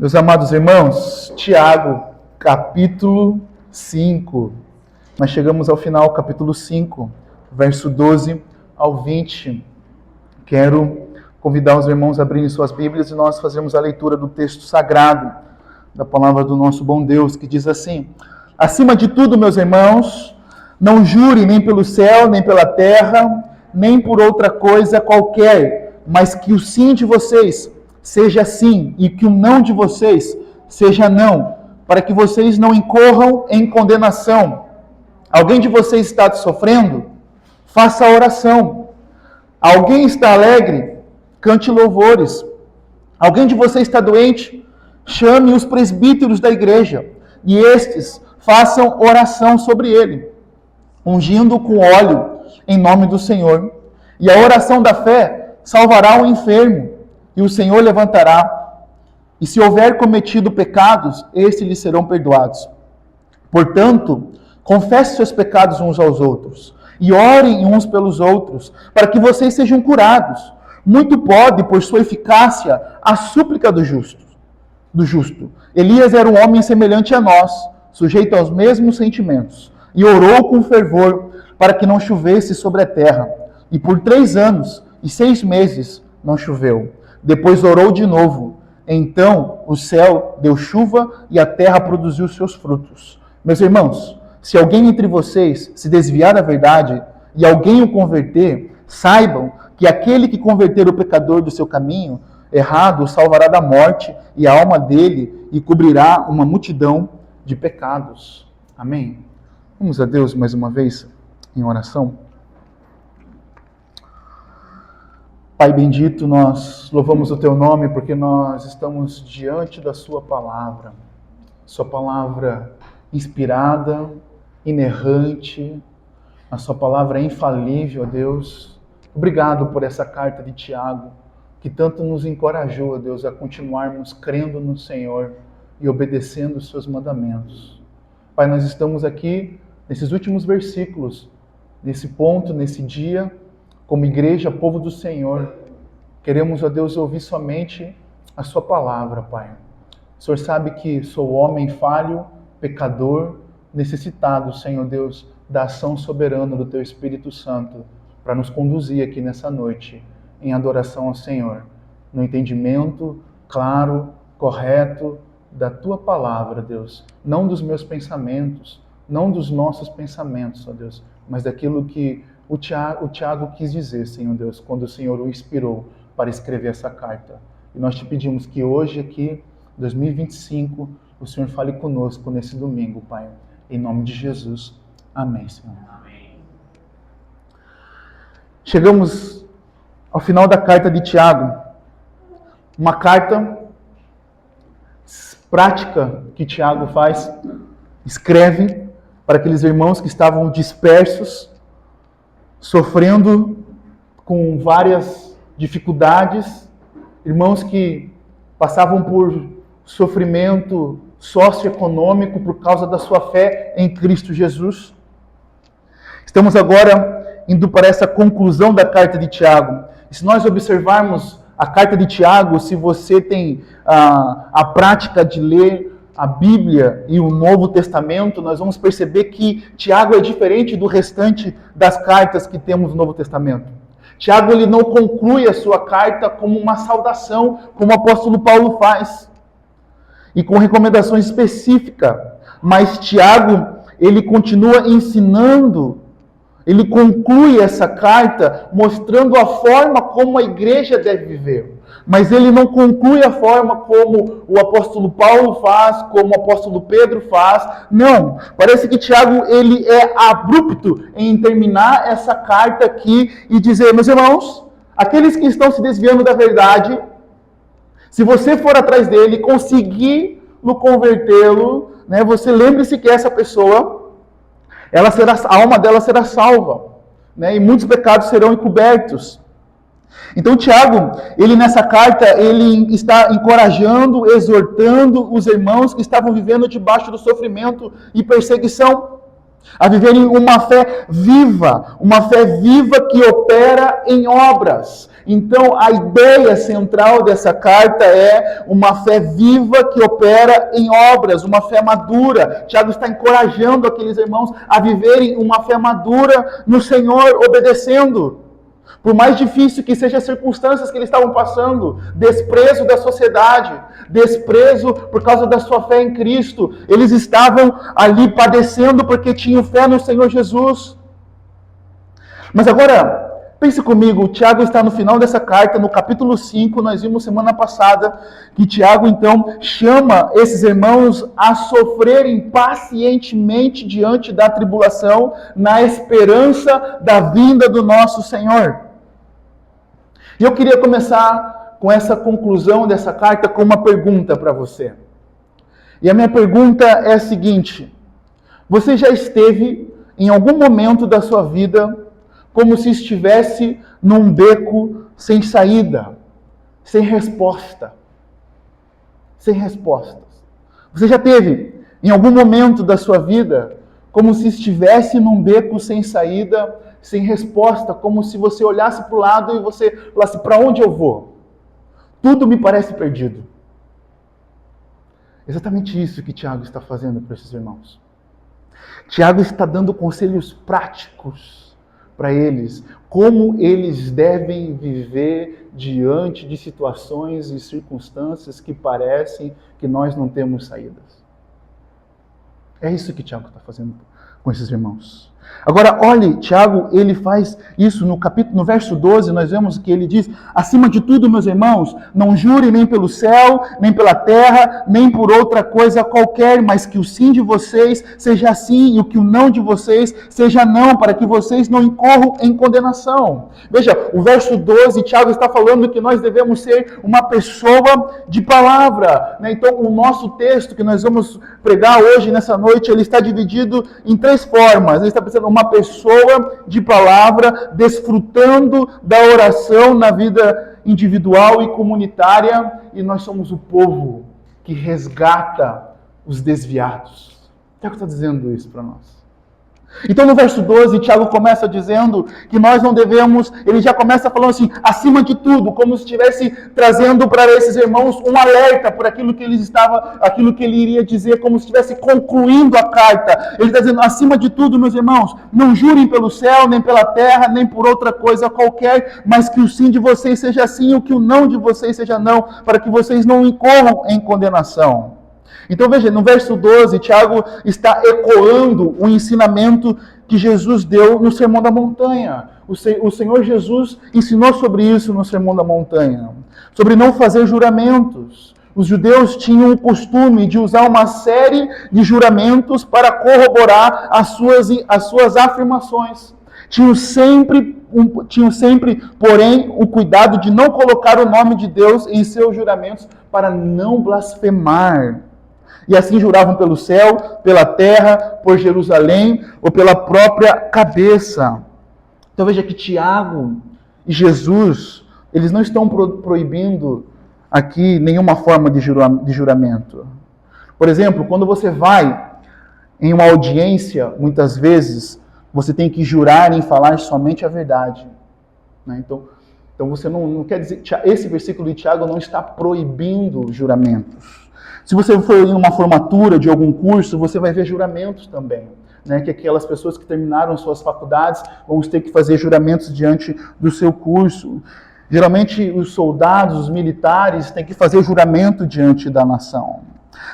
Meus amados irmãos, Tiago, capítulo 5. Nós chegamos ao final, capítulo 5, verso 12 ao 20. Quero convidar os irmãos a abrirem suas Bíblias e nós fazermos a leitura do texto sagrado, da palavra do nosso bom Deus, que diz assim: acima de tudo, meus irmãos, não jurem nem pelo céu, nem pela terra, nem por outra coisa qualquer, mas que o sim de vocês seja sim, e que o não de vocês seja não, para que vocês não incorram em condenação. Alguém de vocês está sofrendo? Faça oração. Alguém está alegre? Cante louvores. Alguém de vocês está doente? Chame os presbíteros da igreja, e estes façam oração sobre ele, ungindo com óleo em nome do Senhor. E a oração da fé salvará o enfermo, e o Senhor levantará. E se houver cometido pecados, estes lhe serão perdoados. Portanto, confesse seus pecados uns aos outros, e orem uns pelos outros, para que vocês sejam curados. Muito pode, por sua eficácia, a súplica do justo. Elias era um homem semelhante a nós, sujeito aos mesmos sentimentos, e orou com fervor para que não chovesse sobre a terra. E por 3 anos e 6 meses não choveu. Depois orou de novo. Então o céu deu chuva e a terra produziu seus frutos. Meus irmãos, se alguém entre vocês se desviar da verdade e alguém o converter, saibam que aquele que converter o pecador do seu caminho errado o salvará da morte e a alma dele e cobrirá uma multidão de pecados. Amém? Vamos a Deus mais uma vez em oração. Pai bendito, nós louvamos o Teu nome porque nós estamos diante da Sua palavra inspirada, inerrante, a Sua palavra é infalível, ó Deus. Obrigado por essa carta de Tiago, que tanto nos encorajou, ó Deus, a continuarmos crendo no Senhor e obedecendo os Seus mandamentos. Pai, nós estamos aqui nesses últimos versículos, nesse ponto, nesse dia, como igreja, povo do Senhor, queremos, ó Deus, ouvir somente a Sua palavra, Pai. O Senhor sabe que sou homem falho, pecador, necessitado, Senhor Deus, da ação soberana do Teu Espírito Santo, para nos conduzir aqui nessa noite, em adoração ao Senhor, no entendimento claro, correto da Tua palavra, Deus. Não dos meus pensamentos, não dos nossos pensamentos, ó Deus, mas daquilo que o Tiago quis dizer, Senhor Deus, quando o Senhor o inspirou para escrever essa carta. E nós te pedimos que hoje aqui, 2025, o Senhor fale conosco nesse domingo, Pai. Em nome de Jesus. Amém, Senhor. Amém. Chegamos ao final da carta de Tiago. Uma carta prática que Tiago faz, escreve para aqueles irmãos que estavam dispersos, sofrendo com várias dificuldades, irmãos que passavam por sofrimento socioeconômico por causa da sua fé em Cristo Jesus. Estamos agora indo para essa conclusão da carta de Tiago. E se nós observarmos a carta de Tiago, se você tem a prática de ler a Bíblia e o Novo Testamento, nós vamos perceber que Tiago é diferente do restante das cartas que temos no Novo Testamento. Tiago ele não conclui a sua carta como uma saudação, como o apóstolo Paulo faz, e com recomendações específicas, mas Tiago ele continua ensinando, ele conclui essa carta mostrando a forma como a igreja deve viver. Mas ele não conclui a forma como o apóstolo Paulo faz, como o apóstolo Pedro faz. Não, parece que Tiago ele é abrupto em terminar essa carta aqui e dizer: meus irmãos, aqueles que estão se desviando da verdade, se você for atrás dele, conseguir-lo convertê-lo, né, você lembre-se que essa pessoa, a alma dela será salva, né, e muitos pecados serão encobertos. Então Tiago, ele nessa carta, ele está encorajando, exortando os irmãos que estavam vivendo debaixo do sofrimento e perseguição, a viverem uma fé viva que opera em obras. Então, a ideia central dessa carta é uma fé viva que opera em obras, uma fé madura. Tiago está encorajando aqueles irmãos a viverem uma fé madura no Senhor, obedecendo. Por mais difícil que sejam as circunstâncias que eles estavam passando, desprezo da sociedade, desprezo por causa da sua fé em Cristo, eles estavam ali padecendo porque tinham fé no Senhor Jesus. Mas agora, pense comigo, Tiago está no final dessa carta, no capítulo 5, nós vimos semana passada, que Tiago então chama esses irmãos a sofrerem pacientemente diante da tribulação, na esperança da vinda do nosso Senhor. E eu queria começar com essa conclusão dessa carta com uma pergunta para você. E a minha pergunta é a seguinte: você já esteve em algum momento da sua vida como se estivesse num beco sem saída, sem resposta? Sem respostas. Você já teve em algum momento da sua vida como se estivesse num beco sem saída, sem resposta, como se você olhasse para o lado e você falasse, para onde eu vou? Tudo me parece perdido. Exatamente isso que Tiago está fazendo para esses irmãos. Tiago está dando conselhos práticos para eles, como eles devem viver diante de situações e circunstâncias que parecem que nós não temos saídas. É isso que Tiago está fazendo com esses irmãos. Agora, olhe, Tiago, ele faz isso no verso 12, nós vemos que ele diz, acima de tudo, meus irmãos, não jurem nem pelo céu, nem pela terra, nem por outra coisa qualquer, mas que o sim de vocês seja sim e o que o não de vocês seja não, para que vocês não incorram em condenação. Veja, o verso 12, Tiago está falando que nós devemos ser uma pessoa de palavra, né? Então, o nosso texto que nós vamos pregar hoje, nessa noite, ele está dividido em 3 formas. Ele está pensando uma pessoa de palavra, desfrutando da oração na vida individual e comunitária, e nós somos o povo que resgata os desviados. Tiago está dizendo isso para nós. Então no verso 12, Tiago começa dizendo que nós não devemos, ele já começa falando assim, acima de tudo, como se estivesse trazendo para esses irmãos um alerta por aquilo que aquilo que ele iria dizer, como se estivesse concluindo a carta. Ele está dizendo, acima de tudo, meus irmãos, não jurem pelo céu, nem pela terra, nem por outra coisa qualquer, mas que o sim de vocês seja sim, e o que o não de vocês seja não, para que vocês não incorram em condenação. Então veja, no verso 12, Tiago está ecoando o ensinamento que Jesus deu no Sermão da Montanha. O Senhor Jesus ensinou sobre isso no Sermão da Montanha, sobre não fazer juramentos. Os judeus tinham o costume de usar uma série de juramentos para corroborar as suas afirmações. Tinham sempre, porém, o cuidado de não colocar o nome de Deus em seus juramentos para não blasfemar. E assim juravam pelo céu, pela terra, por Jerusalém ou pela própria cabeça. Então veja que Tiago e Jesus, eles não estão proibindo aqui nenhuma forma de juramento. Por exemplo, quando você vai em uma audiência, muitas vezes, você tem que jurar em falar somente a verdade. Né? Então você não quer dizer, esse versículo de Tiago não está proibindo juramentos. Se você for em uma formatura de algum curso, você vai ver juramentos também. Né? Que aquelas pessoas que terminaram suas faculdades vão ter que fazer juramentos diante do seu curso. Geralmente os soldados, os militares, têm que fazer juramento diante da nação.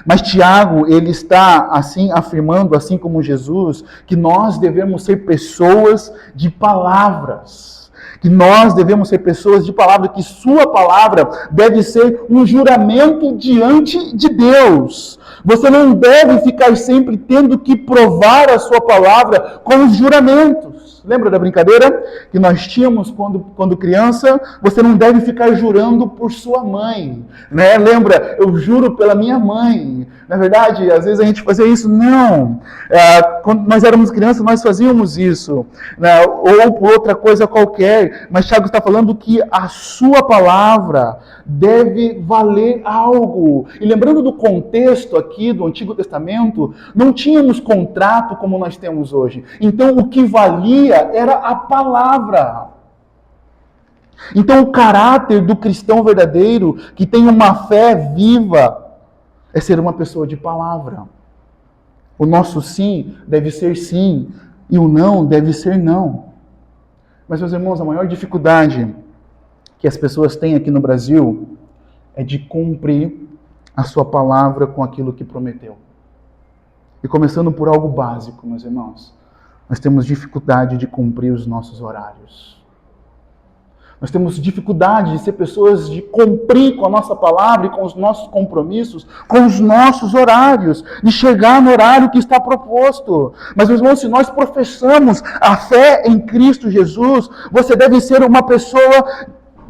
Mas Tiago, ele está assim afirmando, assim como Jesus, que nós devemos ser pessoas de palavras. Que nós devemos ser pessoas de palavra, que sua palavra deve ser um juramento diante de Deus. Você não deve ficar sempre tendo que provar a sua palavra com os juramentos. Lembra da brincadeira que nós tínhamos quando criança? Você não deve ficar jurando por sua mãe. Né? Lembra? Eu juro pela minha mãe. Na verdade, às vezes a gente fazia isso. Não. Quando nós éramos crianças, nós fazíamos isso. Né? Ou por outra coisa qualquer. Mas Tiago está falando que a sua palavra deve valer algo. E lembrando do contexto aqui do Antigo Testamento, não tínhamos contrato como nós temos hoje. Então, o que valia era a palavra. Então, o caráter do cristão verdadeiro, que tem uma fé viva, é ser uma pessoa de palavra. O nosso sim deve ser sim, e o não deve ser não. Mas, meus irmãos, a maior dificuldade que as pessoas têm aqui no Brasil é de cumprir a sua palavra com aquilo que prometeu. E começando por algo básico, meus irmãos, nós temos dificuldade de cumprir os nossos horários. Nós temos dificuldade de ser pessoas de cumprir com a nossa palavra e com os nossos compromissos, com os nossos horários, de chegar no horário que está proposto. Mas, meus irmãos, se nós professamos a fé em Cristo Jesus, você deve ser uma pessoa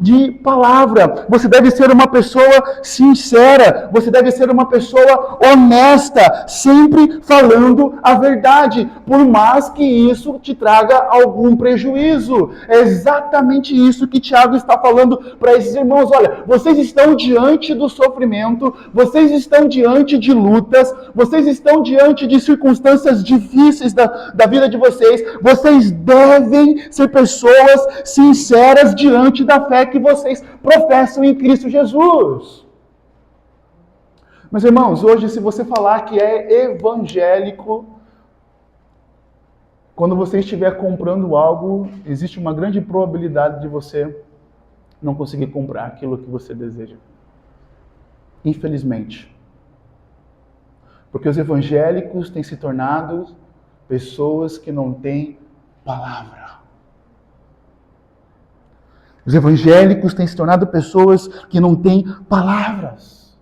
de palavra, você deve ser uma pessoa sincera, você deve ser uma pessoa honesta, sempre falando a verdade, por mais que isso te traga algum prejuízo. É exatamente isso que Tiago está falando para esses irmãos. Olha, vocês estão diante do sofrimento, vocês estão diante de lutas, vocês estão diante de circunstâncias difíceis da vida de vocês devem ser pessoas sinceras diante da fé que vocês professam em Cristo Jesus. Meus irmãos, hoje se você falar que é evangélico, quando você estiver comprando algo, existe uma grande probabilidade de você não conseguir comprar aquilo que você deseja. Infelizmente. Porque os evangélicos têm se tornado pessoas que não têm palavra. Os evangélicos têm se tornado pessoas que não têm palavras.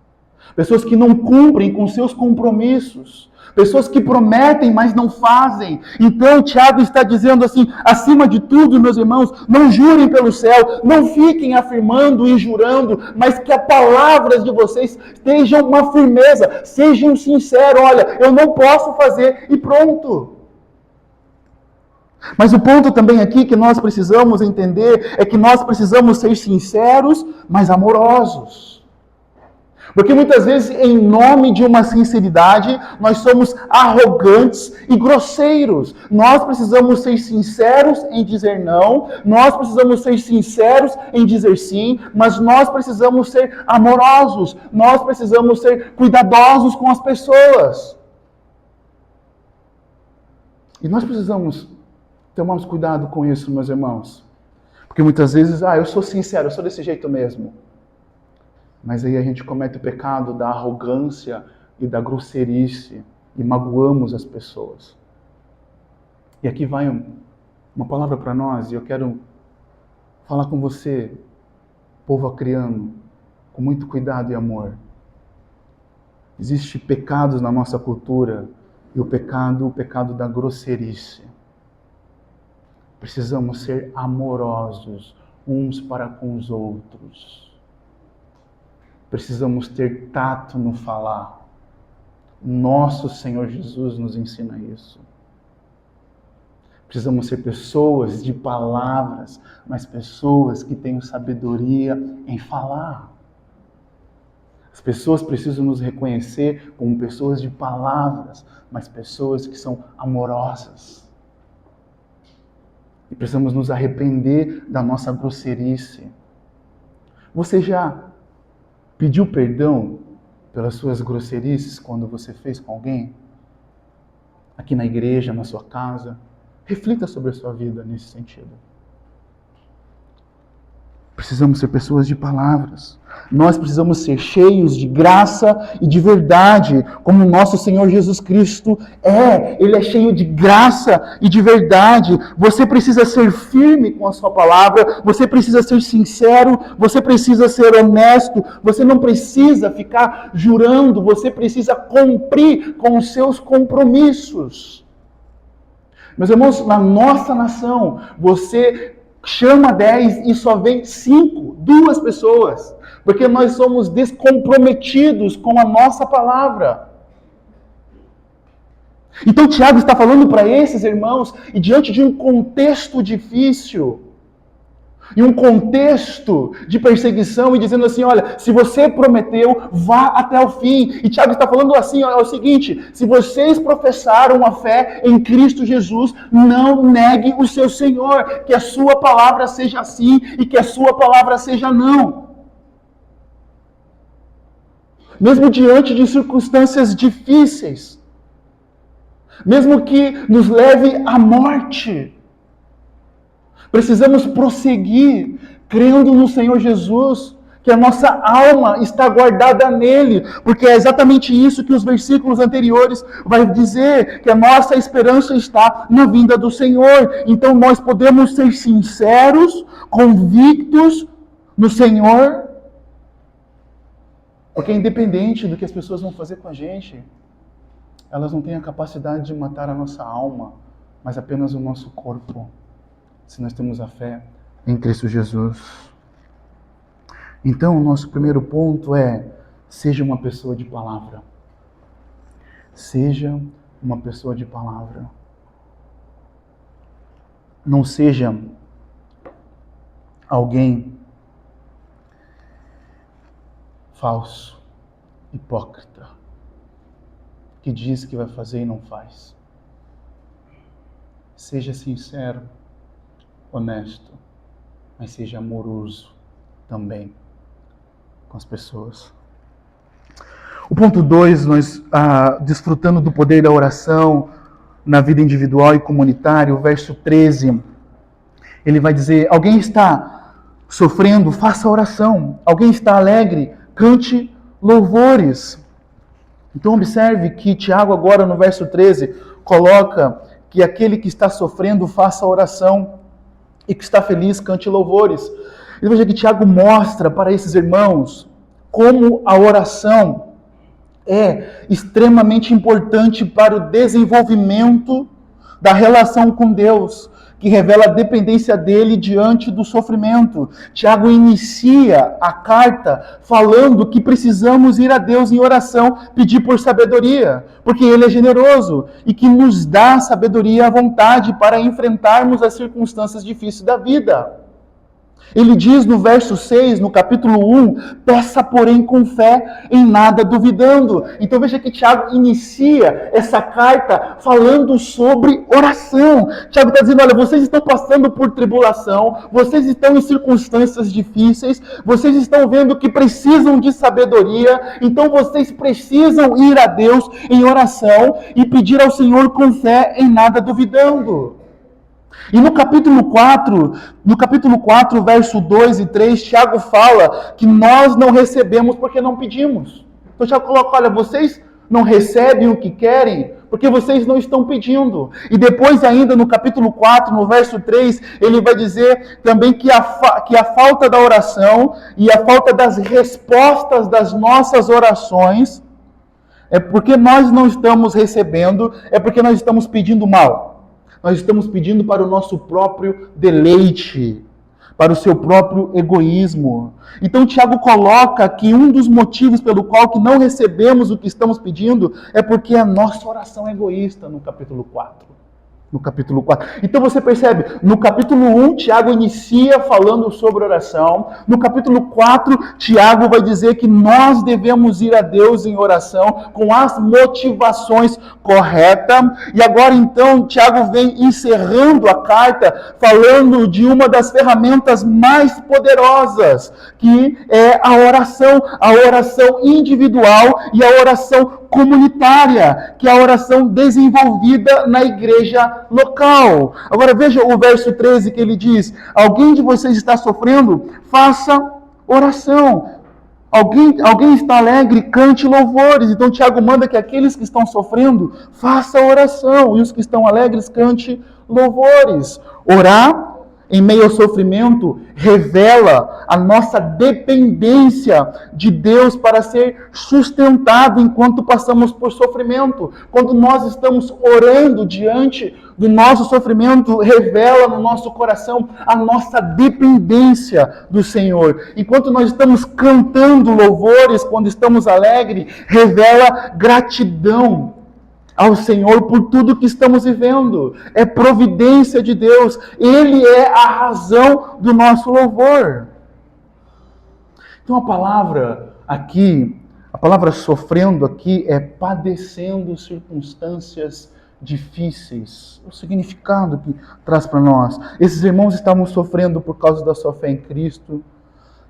Pessoas que não cumprem com seus compromissos. Pessoas que prometem, mas não fazem. Então, Tiago está dizendo assim, acima de tudo, meus irmãos, não jurem pelo céu, não fiquem afirmando e jurando, mas que as palavras de vocês estejam uma firmeza, sejam sinceros. Olha, eu não posso fazer e pronto. Mas o ponto também aqui que nós precisamos entender é que nós precisamos ser sinceros, mas amorosos. Porque muitas vezes, em nome de uma sinceridade, nós somos arrogantes e grosseiros. Nós precisamos ser sinceros em dizer não, nós precisamos ser sinceros em dizer sim, mas nós precisamos ser amorosos, nós precisamos ser cuidadosos com as pessoas. E nós precisamos tomamos cuidado com isso, meus irmãos. Porque muitas vezes, eu sou sincero, eu sou desse jeito mesmo. Mas aí a gente comete o pecado da arrogância e da grosseirice e magoamos as pessoas. E aqui vai uma palavra para nós e eu quero falar com você, povo acriano, com muito cuidado e amor. Existem pecados na nossa cultura e o pecado da grosseirice. Precisamos ser amorosos uns para com os outros. Precisamos ter tato no falar. Nosso Senhor Jesus nos ensina isso. Precisamos ser pessoas de palavras, mas pessoas que tenham sabedoria em falar. As pessoas precisam nos reconhecer como pessoas de palavras, mas pessoas que são amorosas. E precisamos nos arrepender da nossa grosseirice. Você já pediu perdão pelas suas grosseirices quando você fez com alguém? Aqui na igreja, na sua casa? Reflita sobre a sua vida nesse sentido. Precisamos ser pessoas de palavras. Nós precisamos ser cheios de graça e de verdade, como o nosso Senhor Jesus Cristo é. Ele é cheio de graça e de verdade. Você precisa ser firme com a sua palavra, você precisa ser sincero, você precisa ser honesto, você não precisa ficar jurando, você precisa cumprir com os seus compromissos. Meus irmãos, na nossa nação, você chama 10 e só vem 5, 2 pessoas. Porque nós somos descomprometidos com a nossa palavra. Então Tiago está falando para esses irmãos, e diante de um contexto difícil, em um contexto de perseguição e dizendo assim, olha, se você prometeu, vá até o fim. E Tiago está falando assim, olha, é o seguinte, se vocês professaram a fé em Cristo Jesus, não negue o seu Senhor, que a sua palavra seja sim e que a sua palavra seja não. Mesmo diante de circunstâncias difíceis, mesmo que nos leve à morte, precisamos prosseguir crendo no Senhor Jesus, que a nossa alma está guardada nele, porque é exatamente isso que os versículos anteriores vai dizer, que a nossa esperança está na vinda do Senhor. Então nós podemos ser sinceros, convictos no Senhor, porque independente do que as pessoas vão fazer com a gente, elas não têm a capacidade de matar a nossa alma, mas apenas o nosso corpo, se nós temos a fé em Cristo Jesus. Então, o nosso primeiro ponto é: seja uma pessoa de palavra. Seja uma pessoa de palavra. Não seja alguém falso, hipócrita, que diz que vai fazer e não faz. Seja sincero, honesto, mas seja amoroso também com as pessoas. O ponto 2, nós desfrutando do poder da oração na vida individual e comunitária, o verso 13, ele vai dizer: alguém está sofrendo, faça oração. Alguém está alegre, cante louvores. Então observe que Tiago agora no verso 13 coloca que aquele que está sofrendo faça oração e que está feliz cante louvores. E veja que Tiago mostra para esses irmãos como a oração é extremamente importante para o desenvolvimento da relação com Deus, que revela a dependência dele diante do sofrimento. Tiago inicia a carta falando que precisamos ir a Deus em oração, pedir por sabedoria, porque ele é generoso e que nos dá sabedoria à vontade para enfrentarmos as circunstâncias difíceis da vida. Ele diz no verso 6, no capítulo 1, peça porém com fé, em nada duvidando. Então veja que Tiago inicia essa carta falando sobre oração. Tiago está dizendo, olha, vocês estão passando por tribulação, vocês estão em circunstâncias difíceis, vocês estão vendo que precisam de sabedoria, então vocês precisam ir a Deus em oração e pedir ao Senhor com fé, em nada duvidando. E no capítulo 4, verso 2 e 3, Tiago fala que nós não recebemos porque não pedimos. Então Tiago coloca, olha, vocês não recebem o que querem porque vocês não estão pedindo. E depois ainda no capítulo 4, no verso 3, ele vai dizer também que a falta da oração e a falta das respostas das nossas orações é porque nós não estamos recebendo, é porque nós estamos pedindo mal. Nós estamos pedindo para o nosso próprio deleite, para o seu próprio egoísmo. Então Tiago coloca que um dos motivos pelo qual que não recebemos o que estamos pedindo é porque a nossa oração é egoísta, no capítulo 4. No capítulo 4. Então você percebe, no capítulo 1, Tiago inicia falando sobre oração. No capítulo 4, Tiago vai dizer que nós devemos ir a Deus em oração com as motivações corretas. E agora então, Tiago vem encerrando a carta falando de uma das ferramentas mais poderosas, que é a oração individual e a oração comunitária, que é a oração desenvolvida na igreja local. Agora veja o verso 13 que ele diz: alguém de vocês está sofrendo, faça oração. Alguém está alegre, cante louvores. Então Tiago manda que aqueles que estão sofrendo, façam oração, e os que estão alegres, cante louvores. Orar em meio ao sofrimento revela a nossa dependência de Deus para ser sustentado enquanto passamos por sofrimento. Quando nós estamos orando diante do nosso sofrimento, revela no nosso coração a nossa dependência do Senhor. Enquanto nós estamos cantando louvores, quando estamos alegres, revela gratidão ao Senhor por tudo que estamos vivendo. É providência de Deus. Ele é a razão do nosso louvor. Então a palavra aqui, a palavra sofrendo aqui é padecendo circunstâncias difíceis. O significado que traz para nós. Esses irmãos estavam sofrendo por causa da sua fé em Cristo.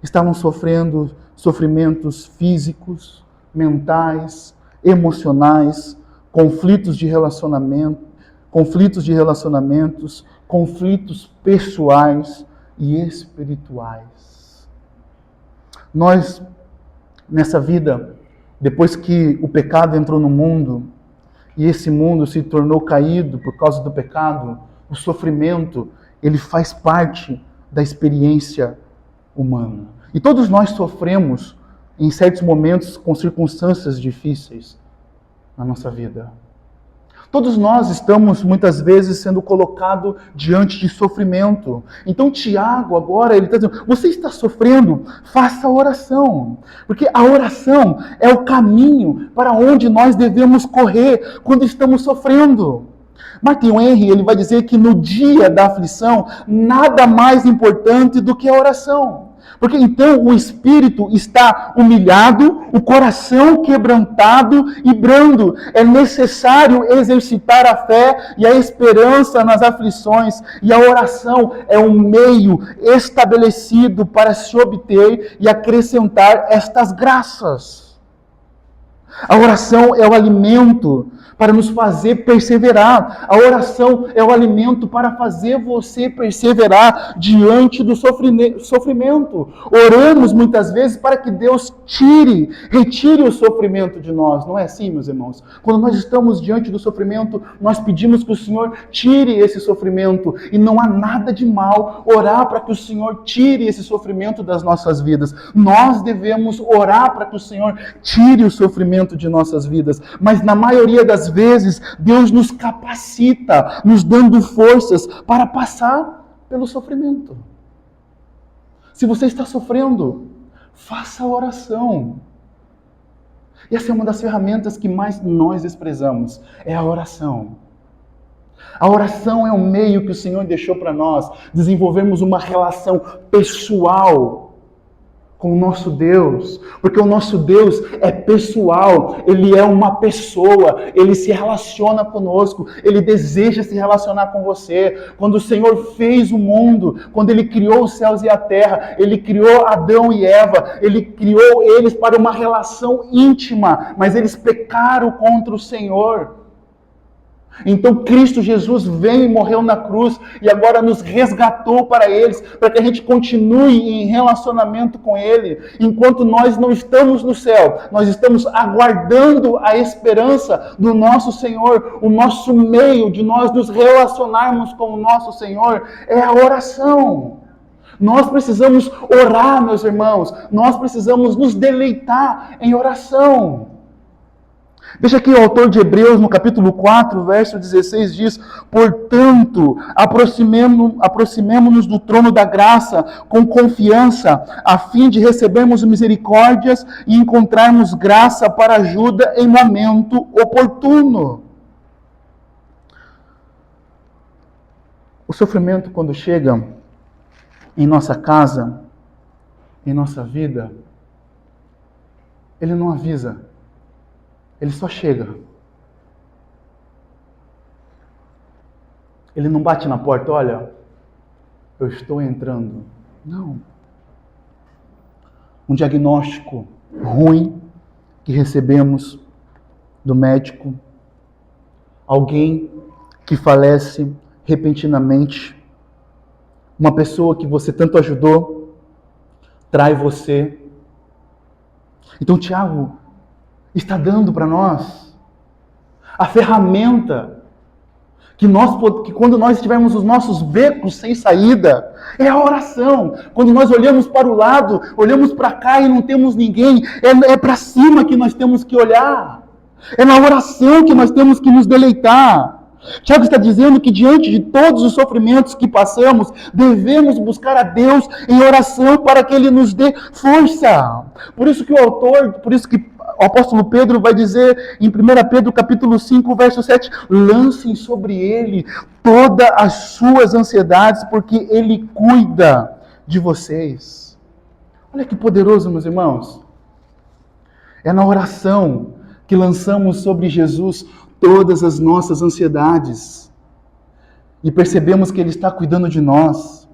Estavam sofrendo sofrimentos físicos, mentais, emocionais, conflitos de relacionamentos, conflitos pessoais e espirituais. Nós, nessa vida, depois que o pecado entrou no mundo, e esse mundo se tornou caído por causa do pecado, o sofrimento, ele faz parte da experiência humana. E todos nós sofremos em certos momentos com circunstâncias difíceis na nossa vida. Todos nós estamos muitas vezes sendo colocados diante de sofrimento. Então Tiago agora, ele está dizendo, você está sofrendo? Faça oração. Porque a oração é o caminho para onde nós devemos correr quando estamos sofrendo. Martin Henry, ele vai dizer que no dia da aflição, nada mais importante do que a oração. Porque então o espírito está humilhado, o coração quebrantado e brando. É necessário exercitar a fé e a esperança nas aflições. E a oração é um meio estabelecido para se obter e acrescentar estas graças. A oração é o alimento para nos fazer perseverar. A oração é o alimento para fazer você perseverar diante do sofrimento. Oramos muitas vezes para que Deus retire o sofrimento de nós. Não é assim, meus irmãos? Quando nós estamos diante do sofrimento, nós pedimos que o Senhor tire esse sofrimento. E não há nada de mal orar para que o Senhor tire esse sofrimento das nossas vidas. Nós devemos orar para que o Senhor tire o sofrimento de nossas vidas. Mas na maioria das vezes, Deus nos capacita, nos dando forças para passar pelo sofrimento. Se você está sofrendo, faça a oração. E essa é uma das ferramentas que mais nós desprezamos, é a oração. A oração é um meio que o Senhor deixou para nós desenvolvermos uma relação pessoal com o nosso Deus, porque o nosso Deus é pessoal, Ele é uma pessoa, Ele se relaciona conosco, Ele deseja se relacionar com você. Quando o Senhor fez o mundo, quando Ele criou os céus e a terra, Ele criou Adão e Eva, Ele criou eles para uma relação íntima, mas eles pecaram contra o Senhor. Então Cristo Jesus veio e morreu na cruz e agora nos resgatou para eles, para que a gente continue em relacionamento com Ele. Enquanto nós não estamos no céu, nós estamos aguardando a esperança do nosso Senhor. O nosso meio de nós nos relacionarmos com o nosso Senhor é a oração. Nós precisamos orar, meus irmãos, nós precisamos nos deleitar em oração. Veja aqui o autor de Hebreus, no capítulo 4, verso 16, diz: portanto, aproximemo-nos do trono da graça com confiança, a fim de recebermos misericórdias e encontrarmos graça para ajuda em momento oportuno. O sofrimento, quando chega em nossa casa, em nossa vida, ele não avisa. Ele só chega. Ele não bate na porta, olha, eu estou entrando. Não. Um diagnóstico ruim que recebemos do médico. Alguém que falece repentinamente. Uma pessoa que você tanto ajudou, trai você. Então, Tiago está dando para nós a ferramenta que quando nós tivermos os nossos becos sem saída, é a oração. Quando nós olhamos para o lado, olhamos para cá e não temos ninguém, é para cima que nós temos que olhar. É na oração que nós temos que nos deleitar. Tiago está dizendo que diante de todos os sofrimentos que passamos, devemos buscar a Deus em oração para que Ele nos dê força. Por isso que o apóstolo Pedro vai dizer em 1 Pedro capítulo 5, verso 7, lancem sobre Ele todas as suas ansiedades, porque Ele cuida de vocês. Olha que poderoso, meus irmãos. É na oração que lançamos sobre Jesus todas as nossas ansiedades e percebemos que Ele está cuidando de nós.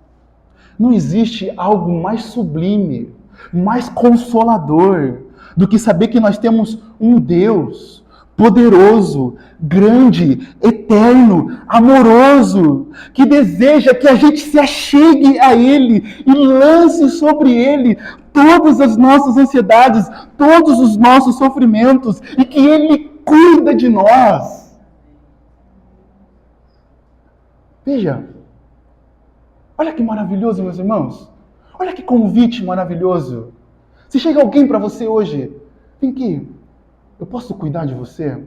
Não existe algo mais sublime, mais consolador do que saber que nós temos um Deus poderoso, grande, eterno, amoroso, que deseja que a gente se achegue a Ele e lance sobre Ele todas as nossas ansiedades, todos os nossos sofrimentos, e que Ele cuida de nós. Veja, olha que maravilhoso, meus irmãos. Olha que convite maravilhoso. Se chega alguém para você hoje, vem aqui, eu posso cuidar de você?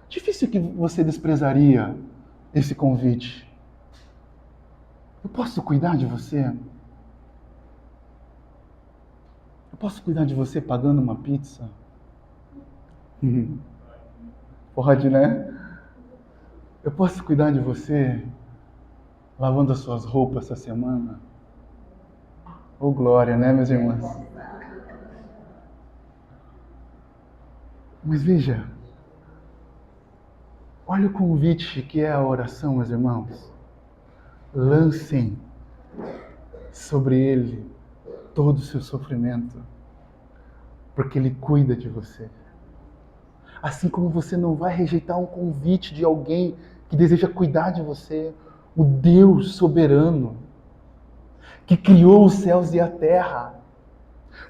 Difícil que você desprezaria esse convite. Eu posso cuidar de você? Eu posso cuidar de você pagando uma pizza? Pode, né? Eu posso cuidar de você lavando as suas roupas essa semana? Oh, glória, né, meus irmãos? Mas veja, olha o convite que é a oração, meus irmãos. Lancem sobre Ele todo o seu sofrimento, porque Ele cuida de você. Assim como você não vai rejeitar um convite de alguém que deseja cuidar de você, o Deus soberano, que criou os céus e a terra.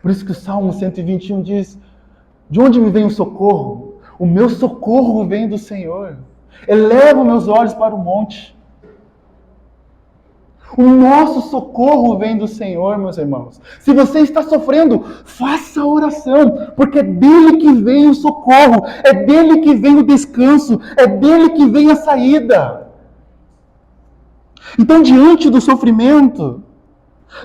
Por isso que o Salmo 121 diz, de onde me vem o socorro? O meu socorro vem do Senhor. Elevo meus olhos para o monte. O nosso socorro vem do Senhor, meus irmãos. Se você está sofrendo, faça a oração, porque é dele que vem o socorro, é dele que vem o descanso, é dele que vem a saída. Então, diante do sofrimento,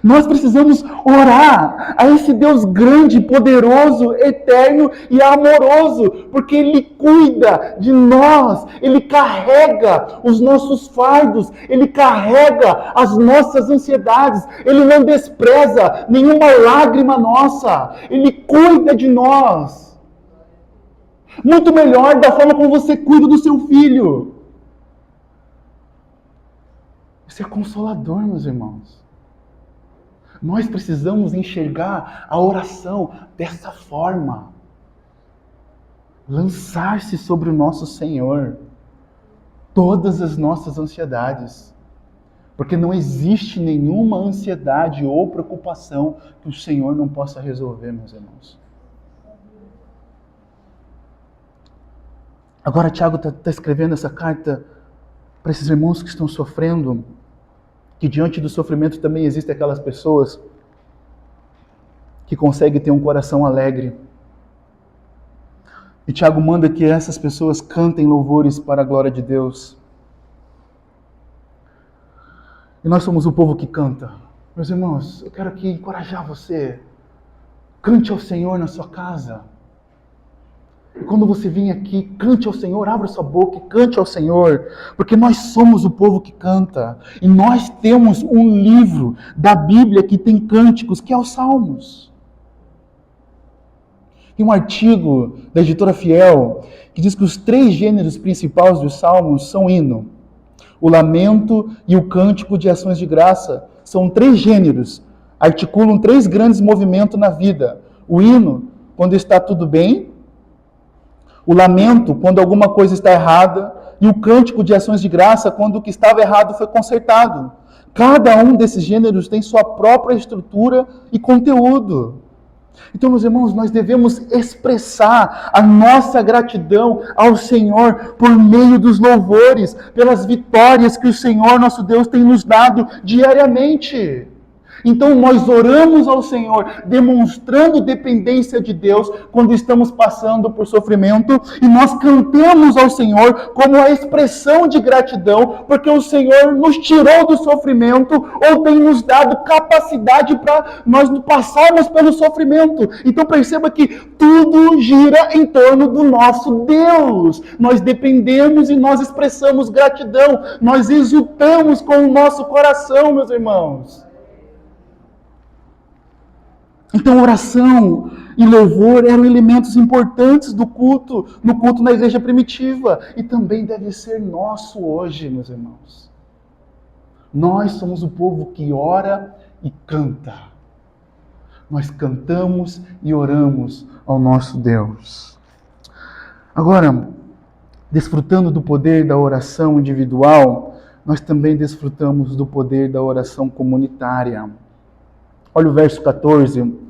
nós precisamos orar a esse Deus grande, poderoso, eterno e amoroso, porque Ele cuida de nós, Ele carrega os nossos fardos, Ele carrega as nossas ansiedades, Ele não despreza nenhuma lágrima nossa, Ele cuida de nós. Muito melhor da forma como você cuida do seu filho. Isso é consolador, meus irmãos. Nós precisamos enxergar a oração dessa forma. Lançar-se sobre o nosso Senhor todas as nossas ansiedades. Porque não existe nenhuma ansiedade ou preocupação que o Senhor não possa resolver, meus irmãos. Agora, Tiago está escrevendo essa carta para esses irmãos que estão sofrendo, que diante do sofrimento também existem aquelas pessoas que conseguem ter um coração alegre. E Tiago manda que essas pessoas cantem louvores para a glória de Deus. E nós somos o povo que canta. Meus irmãos, eu quero aqui encorajar você. Cante ao Senhor na sua casa. E quando você vir aqui, cante ao Senhor, abra sua boca e cante ao Senhor, porque nós somos o povo que canta. E nós temos um livro da Bíblia que tem cânticos, que é os Salmos. Tem um artigo da editora Fiel que diz que os 3 gêneros principais dos Salmos são hino, o lamento e o cântico de ações de graça. São 3 gêneros, articulam 3 grandes movimentos na vida. O hino, quando está tudo bem, o lamento, quando alguma coisa está errada, e o cântico de ações de graça, quando o que estava errado foi consertado. Cada um desses gêneros tem sua própria estrutura e conteúdo. Então, meus irmãos, nós devemos expressar a nossa gratidão ao Senhor por meio dos louvores, pelas vitórias que o Senhor, nosso Deus, tem nos dado diariamente. Então nós oramos ao Senhor, demonstrando dependência de Deus quando estamos passando por sofrimento, e nós cantamos ao Senhor como a expressão de gratidão, porque o Senhor nos tirou do sofrimento ou tem nos dado capacidade para nós passarmos pelo sofrimento. Então perceba que tudo gira em torno do nosso Deus. Nós dependemos e nós expressamos gratidão, nós exultamos com o nosso coração, meus irmãos. Então, oração e louvor eram elementos importantes do culto, no culto na igreja primitiva. E também deve ser nosso hoje, meus irmãos. Nós somos o povo que ora e canta. Nós cantamos e oramos ao nosso Deus. Agora, desfrutando do poder da oração individual, nós também desfrutamos do poder da oração comunitária. Olha o verso 14.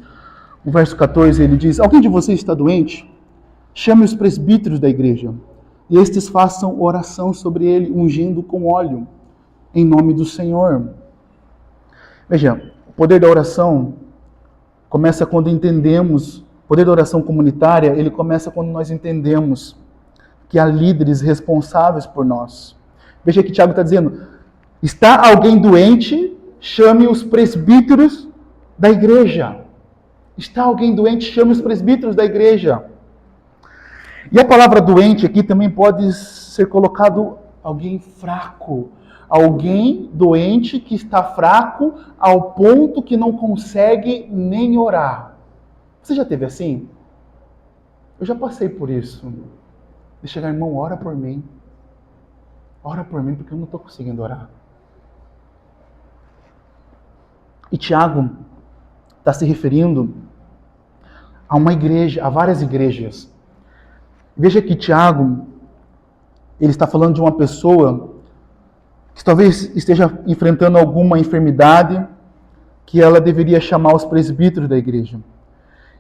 O verso 14 ele diz: alguém de vocês está doente? Chame os presbíteros da igreja, e estes façam oração sobre ele, ungindo com óleo, em nome do Senhor. Veja, o poder da oração começa quando entendemos, o poder da oração comunitária, ele começa quando nós entendemos que há líderes responsáveis por nós. Veja que Tiago está dizendo: está alguém doente? Chame os presbíteros da igreja. Está alguém doente? Chame os presbíteros da igreja. E a palavra doente aqui também pode ser colocado alguém fraco. Alguém doente que está fraco ao ponto que não consegue nem orar. Você já teve assim? Eu já passei por isso. De chegar, irmão, ora por mim. Ora por mim porque eu não estou conseguindo orar. E Tiago está se referindo a uma igreja, a várias igrejas. Veja que Tiago, ele está falando de uma pessoa que talvez esteja enfrentando alguma enfermidade, que ela deveria chamar os presbíteros da igreja.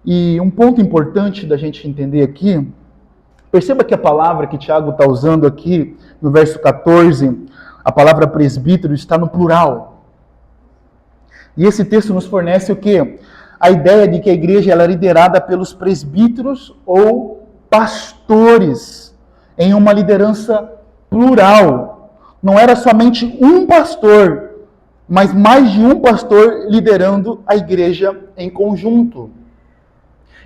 E um ponto importante da gente entender aqui, perceba que a palavra que Tiago está usando aqui, no verso 14, a palavra presbítero está no plural. E esse texto nos fornece o quê? A ideia de que a igreja ela é liderada pelos presbíteros ou pastores, em uma liderança plural. Não era somente um pastor, mas mais de um pastor liderando a igreja em conjunto.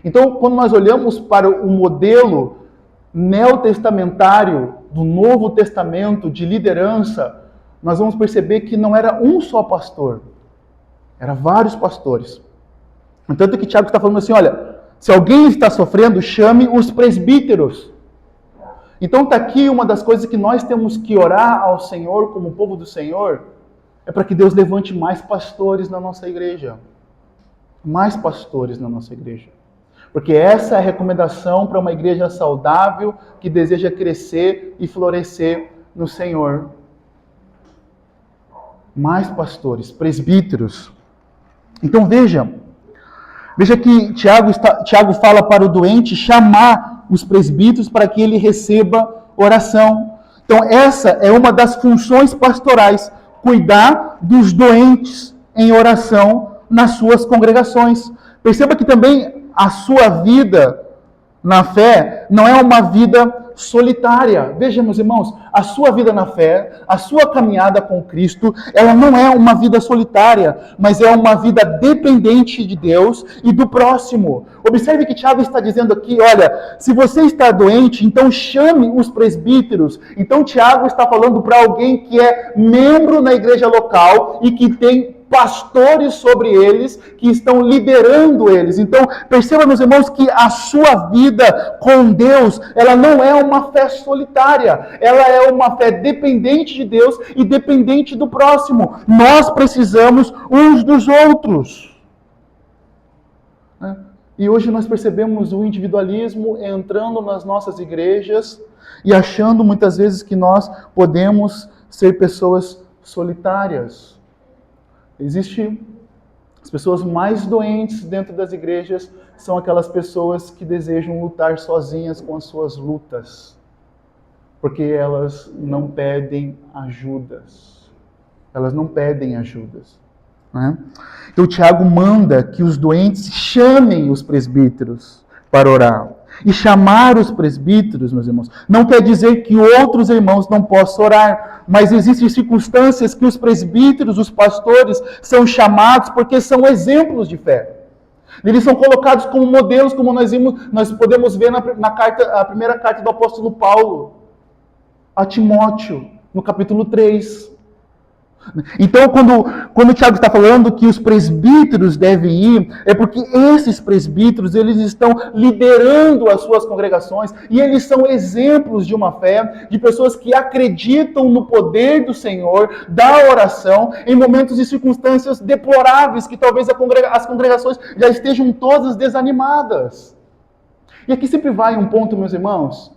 Então, quando nós olhamos para o modelo neotestamentário do Novo Testamento de liderança, nós vamos perceber que não era um só pastor, eram vários pastores. Tanto que Tiago está falando assim, olha, se alguém está sofrendo, chame os presbíteros. Então está aqui uma das coisas que nós temos que orar ao Senhor, como povo do Senhor, é para que Deus levante mais pastores na nossa igreja. Mais pastores na nossa igreja. Porque essa é a recomendação para uma igreja saudável que deseja crescer e florescer no Senhor. Mais pastores, presbíteros. Então veja que Tiago fala para o doente chamar os presbíteros para que ele receba oração. Então essa é uma das funções pastorais, cuidar dos doentes em oração nas suas congregações. Perceba que também a sua vida na fé não é uma vida solitária. Veja, meus irmãos, a sua vida na fé, a sua caminhada com Cristo, ela não é uma vida solitária, mas é uma vida dependente de Deus e do próximo. Observe que Tiago está dizendo aqui, olha, se você está doente, então chame os presbíteros. Então Tiago está falando para alguém que é membro na igreja local e que tem pastores sobre eles, que estão liderando eles. Então, perceba, meus irmãos, que a sua vida com Deus, ela não é uma fé solitária, ela é uma fé dependente de Deus e dependente do próximo. Nós precisamos uns dos outros. E hoje nós percebemos o individualismo entrando nas nossas igrejas e achando muitas vezes que nós podemos ser pessoas solitárias. As pessoas mais doentes dentro das igrejas são aquelas pessoas que desejam lutar sozinhas com as suas lutas, porque elas não pedem ajudas. Elas não pedem ajudas. né? Então Tiago manda que os doentes chamem os presbíteros para orar. E chamar os presbíteros, meus irmãos, não quer dizer que outros irmãos não possam orar, mas existem circunstâncias que os presbíteros, os pastores, são chamados porque são exemplos de fé. Eles são colocados como modelos, como nós podemos ver a primeira carta do apóstolo Paulo a Timóteo, no capítulo 3. Então, quando o Tiago está falando que os presbíteros devem ir, é porque esses presbíteros, eles estão liderando as suas congregações e eles são exemplos de uma fé, de pessoas que acreditam no poder do Senhor, da oração, em momentos e circunstâncias deploráveis, que talvez as congregações já estejam todas desanimadas. E aqui sempre vai um ponto, meus irmãos,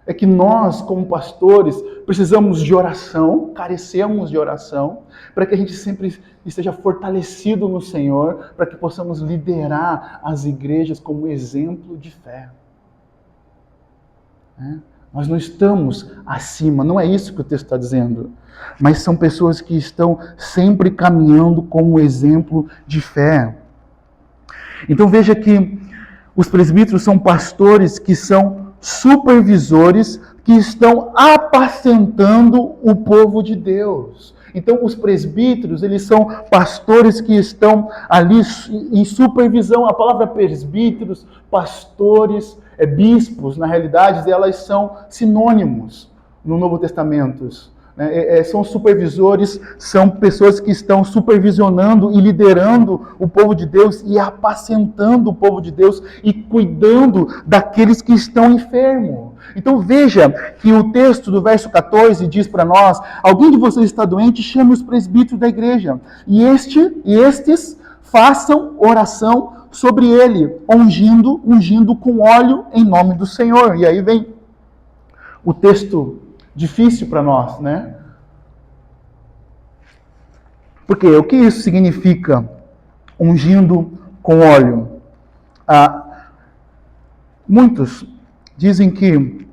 é que nós, como pastores, precisamos de oração, carecemos de oração, para que a gente sempre esteja fortalecido no Senhor, para que possamos liderar as igrejas como exemplo de fé. Nós não estamos acima, não é isso que o texto está dizendo, mas são pessoas que estão sempre caminhando como exemplo de fé. Então veja que os presbíteros são pastores que são supervisores que estão apacentando o povo de Deus. Então, os presbíteros, eles são pastores que estão ali em supervisão. A palavra presbíteros, pastores, bispos, na realidade, elas são sinônimos no Novo Testamento. São supervisores, são pessoas que estão supervisionando e liderando o povo de Deus e apacentando o povo de Deus e cuidando daqueles que estão enfermos. Então veja que o texto do verso 14 diz para nós: alguém de vocês está doente, chame os presbíteros da igreja e estes façam oração sobre ele, ungindo com óleo em nome do Senhor. E aí vem o texto difícil para nós, né? Porque o que isso significa, ungindo com óleo? Muitos dizem que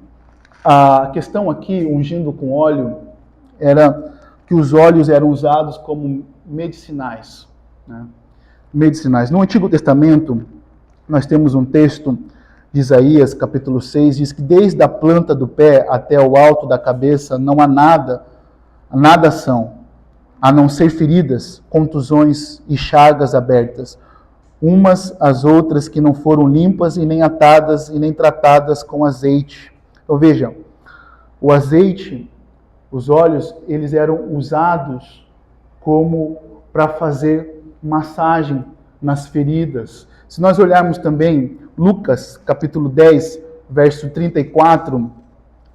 a questão aqui, ungindo com óleo, era que os óleos eram usados como medicinais, né? Medicinais. No Antigo Testamento, nós temos um texto de Isaías, capítulo 6, diz que desde a planta do pé até o alto da cabeça não há nada são, a não ser feridas, contusões e chagas abertas, umas às outras que não foram limpas e nem atadas e nem tratadas com azeite. Então vejam, o azeite, os óleos, eles eram usados como para fazer massagem nas feridas. Se nós olharmos também Lucas, capítulo 10, verso 34,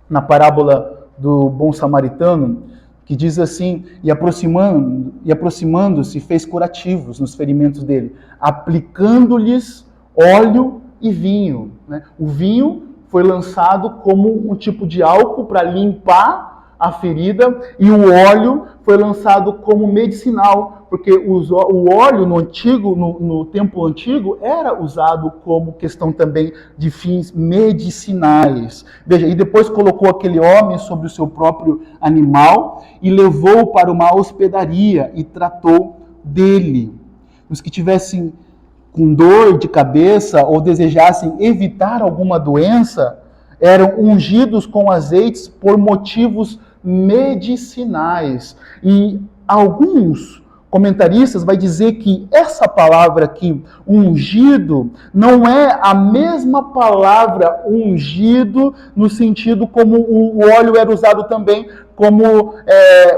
na parábola do bom samaritano, que diz assim: e aproximando-se, fez curativos nos ferimentos dele, aplicando-lhes óleo e vinho. O vinho foi lançado como um tipo de álcool para limpar a ferida, e o óleo foi lançado como medicinal, porque o óleo no tempo antigo era usado como questão também de fins medicinais. Veja, e depois colocou aquele homem sobre o seu próprio animal e levou para uma hospedaria e tratou dele. Os que tivessem com dor de cabeça ou desejassem evitar alguma doença eram ungidos com azeites por motivos medicinais. E alguns comentaristas vai dizer que essa palavra aqui, ungido, não é a mesma palavra ungido no sentido como o óleo era usado também, como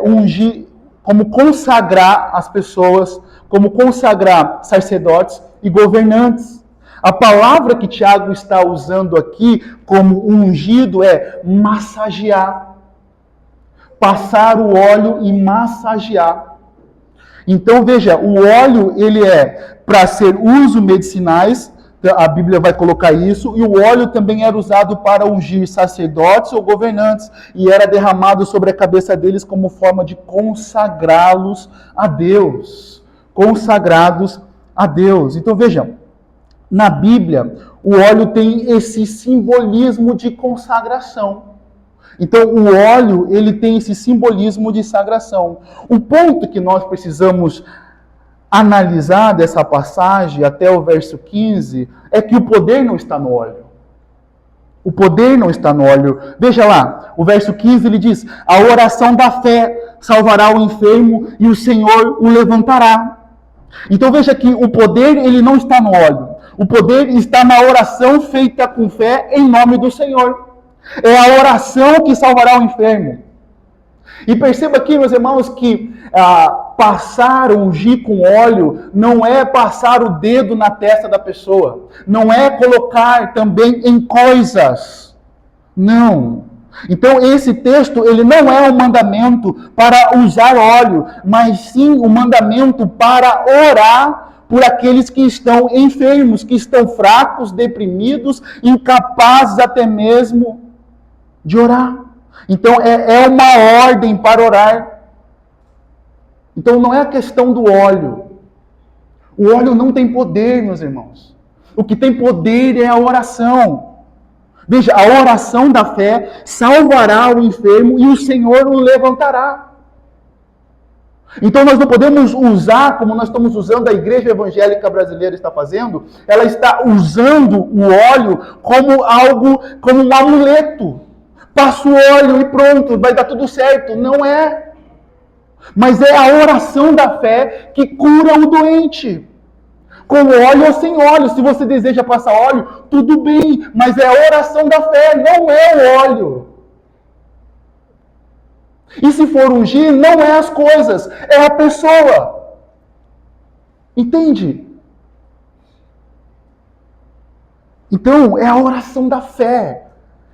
ungir, como consagrar as pessoas, como consagrar sacerdotes e governantes. A palavra que Tiago está usando aqui como ungido é massagear. Passar o óleo e massagear. Então veja, o óleo ele é para ser uso medicinais, a Bíblia vai colocar isso, e o óleo também era usado para ungir sacerdotes ou governantes, e era derramado sobre a cabeça deles como forma de consagrá-los a Deus. Consagrados a Deus. Então vejam, na Bíblia, o óleo tem esse simbolismo de consagração. Então, o óleo, ele tem esse simbolismo de sagração. O ponto que nós precisamos analisar dessa passagem até o verso 15 é que o poder não está no óleo. O poder não está no óleo. Veja lá, o verso 15 ele diz: a oração da fé salvará o enfermo e o Senhor o levantará. Então veja que o poder ele não está no óleo. O poder está na oração feita com fé em nome do Senhor. É a oração que salvará o enfermo. E perceba aqui, meus irmãos, que passar, ungir com óleo, não é passar o dedo na testa da pessoa. Não é colocar também em coisas. Não. Então, esse texto, ele não é um mandamento para usar óleo, mas sim um mandamento para orar por aqueles que estão enfermos, que estão fracos, deprimidos, incapazes até mesmo de orar. Então, é uma ordem para orar. Então, não é a questão do óleo. O óleo não tem poder, meus irmãos. O que tem poder é a oração. Veja, a oração da fé salvará o enfermo e o Senhor o levantará. Então, nós não podemos usar, como nós estamos usando, a igreja evangélica brasileira está fazendo, ela está usando o óleo como algo, como um amuleto. Passa o óleo e pronto, vai dar tudo certo. Não é. Mas é a oração da fé que cura o doente. Com óleo ou sem óleo. Se você deseja passar óleo, tudo bem. Mas é a oração da fé, não é o óleo. E se for ungir, não é as coisas, é a pessoa. Entende? Então, é a oração da fé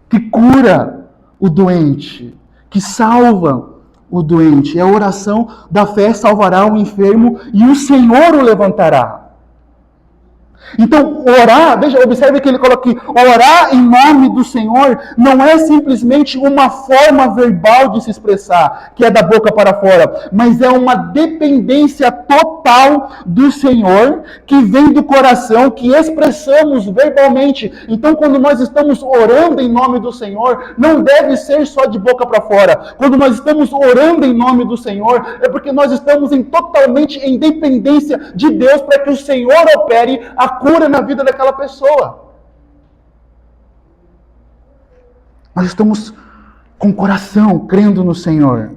que cura o doente, que salva o doente. É a oração da fé salvará o enfermo e o Senhor o levantará. Então, orar, veja, observe que ele coloca aqui, orar em nome do Senhor não é simplesmente uma forma verbal de se expressar, que é da boca para fora, mas é uma dependência total do Senhor, que vem do coração, que expressamos verbalmente. Então, quando nós estamos orando em nome do Senhor, não deve ser só de boca para fora. Quando nós estamos orando em nome do Senhor, é porque nós estamos totalmente em dependência de Deus, para que o Senhor opere a cura na vida daquela pessoa. Nós estamos com o coração crendo no Senhor.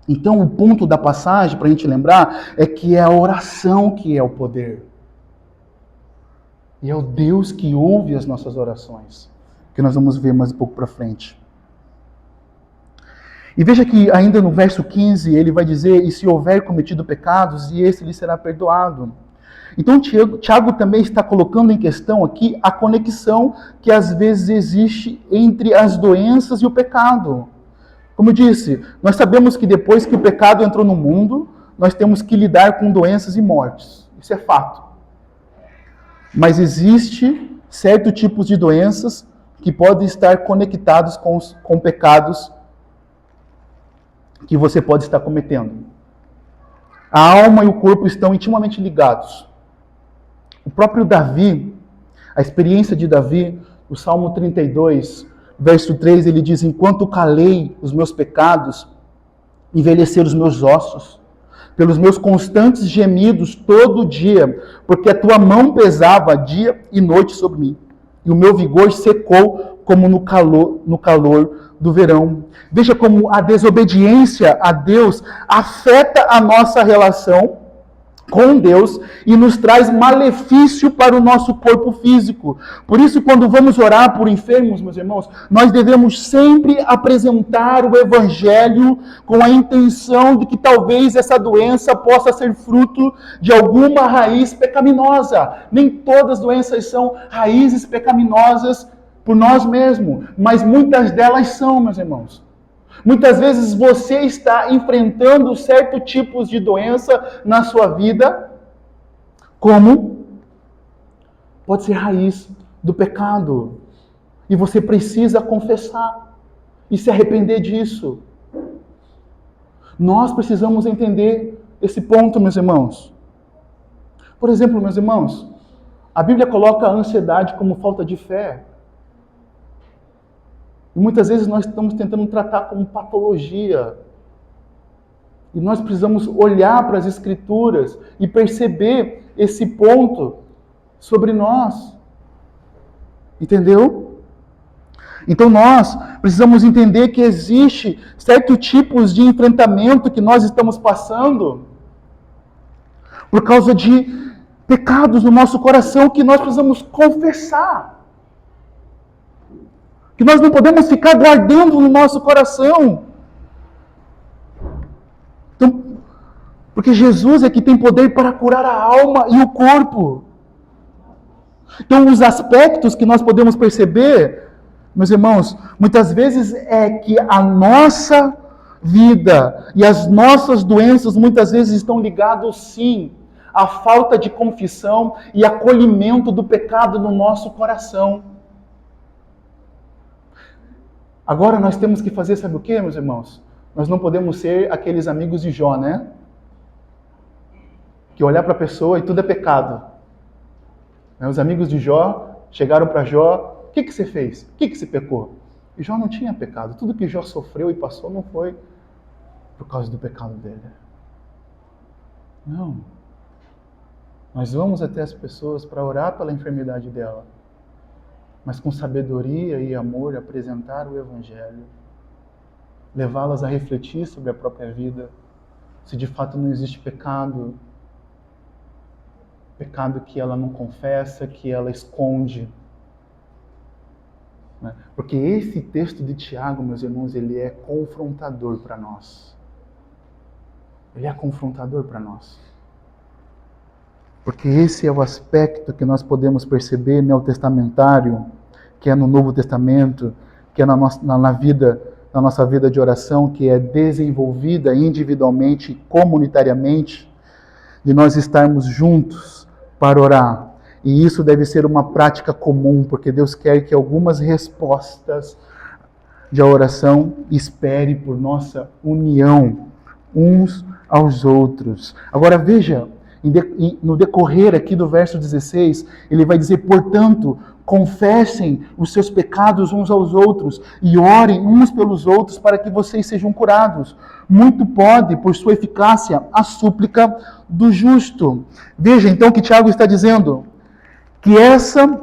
Então, o ponto da passagem, para a gente lembrar, é que é a oração que é o poder. E é o Deus que ouve as nossas orações, que nós vamos ver mais um pouco para frente. E veja que ainda no verso 15, ele vai dizer, e se houver cometido pecados, e esse lhe será perdoado. Então, Tiago também está colocando em questão aqui a conexão que às vezes existe entre as doenças e o pecado. Como eu disse, nós sabemos que depois que o pecado entrou no mundo, nós temos que lidar com doenças e mortes. Isso é fato. Mas existe certos tipos de doenças que podem estar conectados com pecados que você pode estar cometendo. A alma e o corpo estão intimamente ligados. O próprio Davi, a experiência de Davi, o Salmo 32, verso 3, ele diz: enquanto calei os meus pecados, envelheceram os meus ossos, pelos meus constantes gemidos todo dia, porque a tua mão pesava dia e noite sobre mim, e o meu vigor secou como no calor do verão. Veja como a desobediência a Deus afeta a nossa relação com Deus e nos traz malefício para o nosso corpo físico. Por isso, quando vamos orar por enfermos, meus irmãos, nós devemos sempre apresentar o Evangelho com a intenção de que talvez essa doença possa ser fruto de alguma raiz pecaminosa. Nem todas as doenças são raízes pecaminosas por nós mesmos, mas muitas delas são, meus irmãos. Muitas vezes você está enfrentando certos tipos de doença na sua vida, como pode ser raiz do pecado. E você precisa confessar e se arrepender disso. Nós precisamos entender esse ponto, meus irmãos. Por exemplo, meus irmãos, a Bíblia coloca a ansiedade como falta de fé. E muitas vezes nós estamos tentando tratar como patologia. E nós precisamos olhar para as Escrituras e perceber esse ponto sobre nós. Entendeu? Então nós precisamos entender que existe certos tipos de enfrentamento que nós estamos passando por causa de pecados no nosso coração que nós precisamos confessar. Que nós não podemos ficar guardando no nosso coração. Então, porque Jesus é que tem poder para curar a alma e o corpo. Então, os aspectos que nós podemos perceber, meus irmãos, muitas vezes é que a nossa vida e as nossas doenças muitas vezes estão ligados, sim, à falta de confissão e acolhimento do pecado no nosso coração. Agora nós temos que fazer, sabe o que, meus irmãos? Nós não podemos ser aqueles amigos de Jó, né? Que olhar para a pessoa e tudo é pecado. Os amigos de Jó chegaram para Jó, o que você fez? O que você pecou? E Jó não tinha pecado. Tudo que Jó sofreu e passou não foi por causa do pecado dele. Não. Nós vamos até as pessoas para orar pela enfermidade dela, mas com sabedoria e amor apresentar o Evangelho, levá-las a refletir sobre a própria vida, se de fato não existe pecado, pecado que ela não confessa, que ela esconde. Porque esse texto de Tiago, meus irmãos, ele é confrontador para nós. Ele é confrontador para nós. Porque esse é o aspecto que nós podemos perceber neotestamentário, que é no Novo Testamento, que é na nossa vida de oração, que é desenvolvida individualmente e comunitariamente, de nós estarmos juntos para orar. E isso deve ser uma prática comum, porque Deus quer que algumas respostas de oração espere por nossa união uns aos outros. Agora veja, no decorrer aqui do verso 16, ele vai dizer, portanto, confessem os seus pecados uns aos outros e orem uns pelos outros para que vocês sejam curados. Muito pode, por sua eficácia, a súplica do justo. Veja então que Tiago está dizendo que essa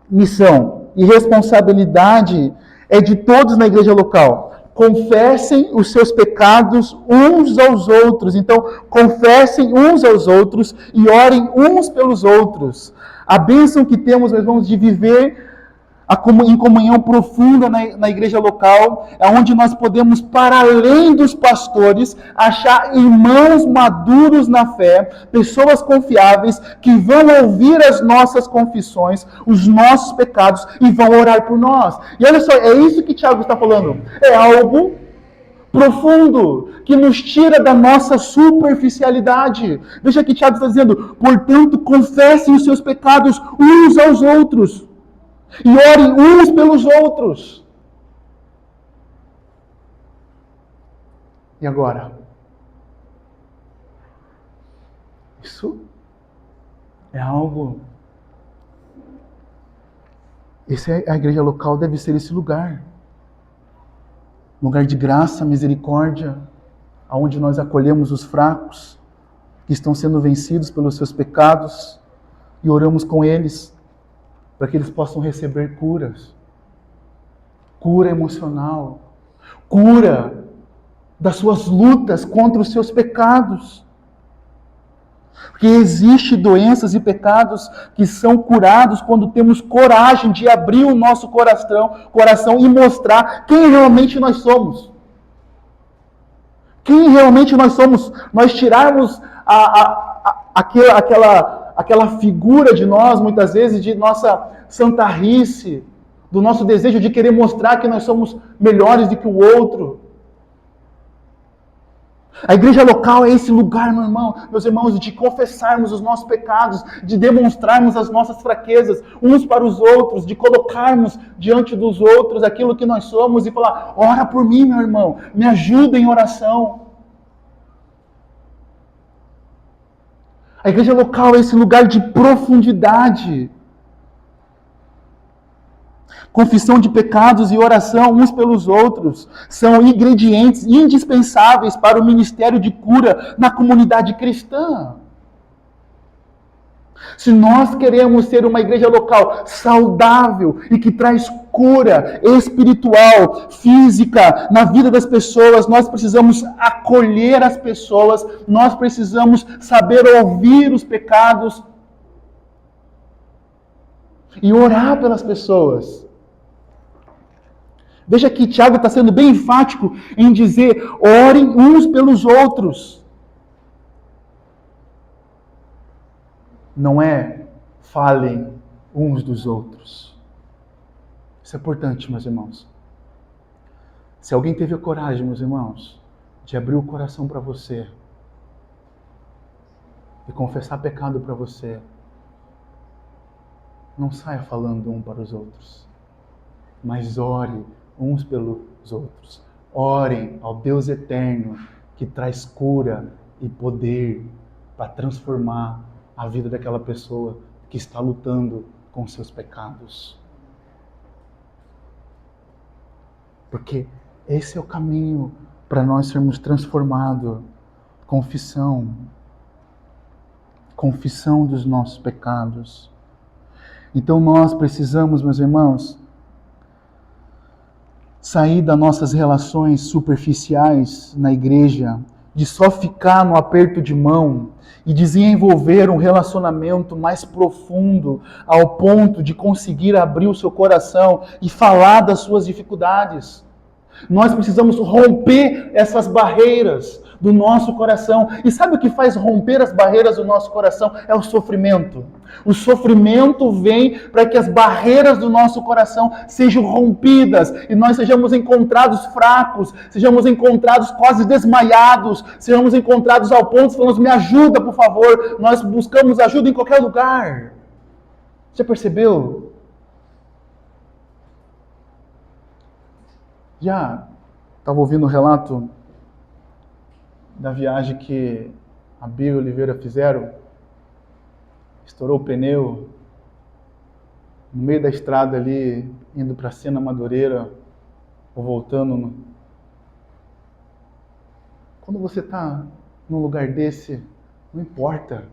missão e responsabilidade é de todos na igreja local. Confessem os seus pecados uns aos outros. Então, confessem uns aos outros e orem uns pelos outros. A bênção que temos, meus irmãos, de viver em comunhão profunda na igreja local, é onde nós podemos, para além dos pastores, achar irmãos maduros na fé, pessoas confiáveis, que vão ouvir as nossas confissões, os nossos pecados, e vão orar por nós. E olha só, é isso que Tiago está falando. É algo profundo, que nos tira da nossa superficialidade. Veja que Tiago está dizendo, portanto, confessem os seus pecados uns aos outros. E orem uns pelos outros. E agora? Isso é algo... A igreja local deve ser esse lugar. Lugar de graça, misericórdia, onde nós acolhemos os fracos, que estão sendo vencidos pelos seus pecados, e oramos com eles, para que eles possam receber curas. Cura emocional. Cura das suas lutas contra os seus pecados. Porque existem doenças e pecados que são curados quando temos coragem de abrir o nosso coração e mostrar quem realmente nós somos. Quem realmente nós somos. Nós tirarmos aquela figura de nós, muitas vezes, de nossa santarrice, do nosso desejo de querer mostrar que nós somos melhores do que o outro. A igreja local é esse lugar, meus irmãos, de confessarmos os nossos pecados, de demonstrarmos as nossas fraquezas uns para os outros, de colocarmos diante dos outros aquilo que nós somos e falar, ora por mim, meu irmão, me ajuda em oração. A igreja local é esse lugar de profundidade. Confissão de pecados e oração uns pelos outros são ingredientes indispensáveis para o ministério de cura na comunidade cristã. Se nós queremos ser uma igreja local saudável e que traz cura espiritual, física na vida das pessoas, nós precisamos acolher as pessoas, nós precisamos saber ouvir os pecados e orar pelas pessoas. Veja que Tiago está sendo bem enfático em dizer: orem uns pelos outros. Não é falem uns dos outros. Isso é importante, meus irmãos. Se alguém teve a coragem, meus irmãos, de abrir o coração para você e confessar pecado para você, não saia falando um para os outros, mas ore uns pelos outros. Orem ao Deus eterno que traz cura e poder para transformar a vida daquela pessoa que está lutando com seus pecados. Porque esse é o caminho para nós sermos transformados. Confissão. Confissão dos nossos pecados. Então nós precisamos, meus irmãos, sair das nossas relações superficiais na igreja, de só ficar no aperto de mão e desenvolver um relacionamento mais profundo ao ponto de conseguir abrir o seu coração e falar das suas dificuldades. Nós precisamos romper essas barreiras do nosso coração. E sabe o que faz romper as barreiras do nosso coração? É o sofrimento. O sofrimento vem para que as barreiras do nosso coração sejam rompidas e nós sejamos encontrados fracos, sejamos encontrados quase desmaiados, sejamos encontrados ao ponto de falarmos: me ajuda, por favor. Nós buscamos ajuda em qualquer lugar. Já percebeu? Já estava ouvindo o relato da viagem que a Bia e a Oliveira fizeram. Estourou o pneu no meio da estrada ali, indo para Sena Madureira ou voltando. Quando você está num lugar desse, não importa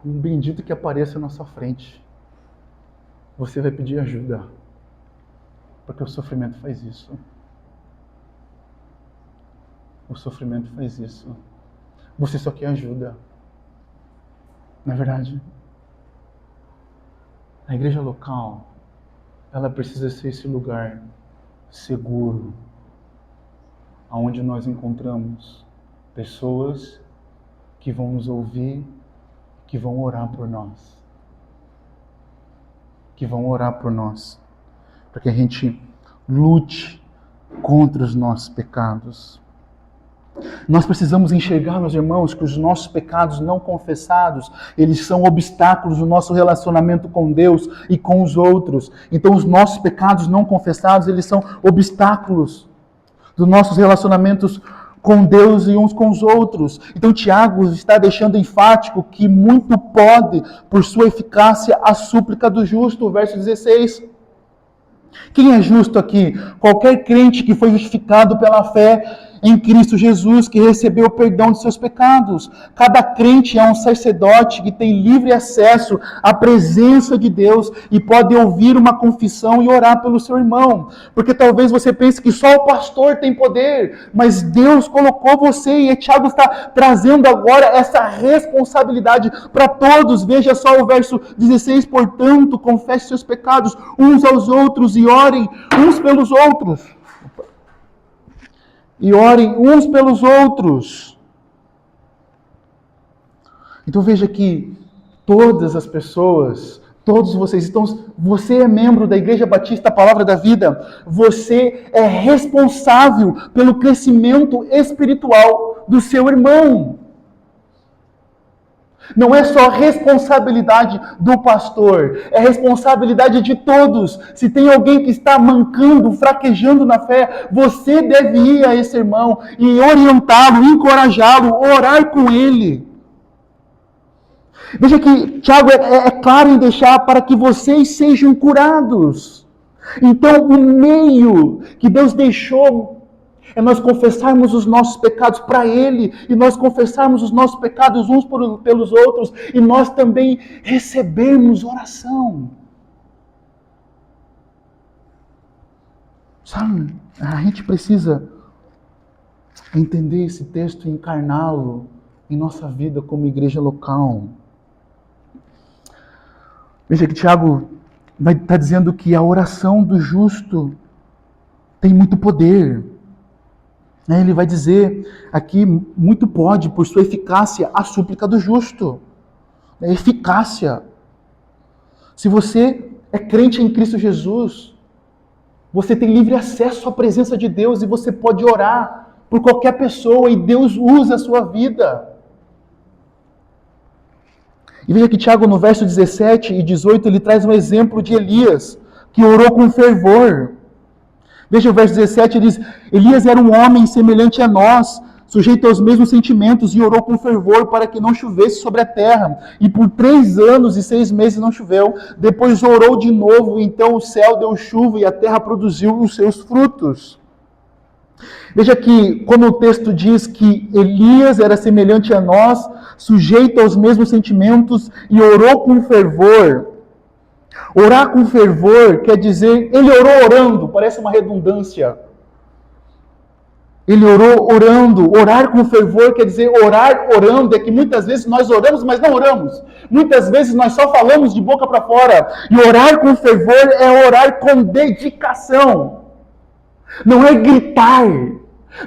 um bendito que apareça na sua frente, você vai pedir ajuda. Porque o sofrimento faz isso. O sofrimento faz isso. Você só quer ajuda. Não é verdade? A igreja local, ela precisa ser esse lugar seguro, onde nós encontramos pessoas que vão nos ouvir, que vão orar por nós. Que vão orar por nós. Para que a gente lute contra os nossos pecados. Nós precisamos enxergar, meus irmãos, que os nossos pecados não confessados, eles são obstáculos no nosso relacionamento com Deus e com os outros. Então os nossos pecados não confessados, eles são obstáculos dos nossos relacionamentos com Deus e uns com os outros. Então Tiago está deixando enfático que muito pode, por sua eficácia, a súplica do justo, verso 16. Quem é justo aqui? Qualquer crente que foi justificado pela fé em Cristo Jesus, que recebeu o perdão de seus pecados. Cada crente é um sacerdote que tem livre acesso à presença de Deus e pode ouvir uma confissão e orar pelo seu irmão. Porque talvez você pense que só o pastor tem poder, mas Deus colocou você e Tiago está trazendo agora essa responsabilidade para todos. Veja só o verso 16: portanto, confesse seus pecados uns aos outros e orem uns pelos outros. E orem uns pelos outros. Então veja que todas as pessoas, todos vocês, então, você é membro da Igreja Batista Palavra da Vida, você é responsável pelo crescimento espiritual do seu irmão. Não é só responsabilidade do pastor, é responsabilidade de todos. Se tem alguém que está mancando, fraquejando na fé, você deve ir a esse irmão e orientá-lo, encorajá-lo, orar com ele. Veja que Tiago é claro em deixar para que vocês sejam curados. Então, o meio que Deus deixou é nós confessarmos os nossos pecados para Ele, e nós confessarmos os nossos pecados uns pelos outros, e nós também recebermos oração. Sabe, a gente precisa entender esse texto e encarná-lo em nossa vida como igreja local. Veja que Tiago vai estar dizendo que a oração do justo tem muito poder. Ele vai dizer aqui, muito pode, por sua eficácia, a súplica do justo. Eficácia. Se você é crente em Cristo Jesus, você tem livre acesso à presença de Deus e você pode orar por qualquer pessoa e Deus usa a sua vida. E veja que Tiago, no verso 17 e 18, ele traz um exemplo de Elias, que orou com fervor. Veja o verso 17, ele diz: Elias era um homem semelhante a nós, sujeito aos mesmos sentimentos, e orou com fervor para que não chovesse sobre a terra. E por 3 anos e 6 meses não choveu. Depois orou de novo, então o céu deu chuva e a terra produziu os seus frutos. Veja que, como o texto diz que Elias era semelhante a nós, sujeito aos mesmos sentimentos, e orou com fervor. Orar com fervor quer dizer, ele orou orando, parece uma redundância. Ele orou orando. Orar com fervor quer dizer orar orando, é que muitas vezes nós oramos, mas não oramos. Muitas vezes nós só falamos de boca para fora. E orar com fervor é orar com dedicação. Não é gritar,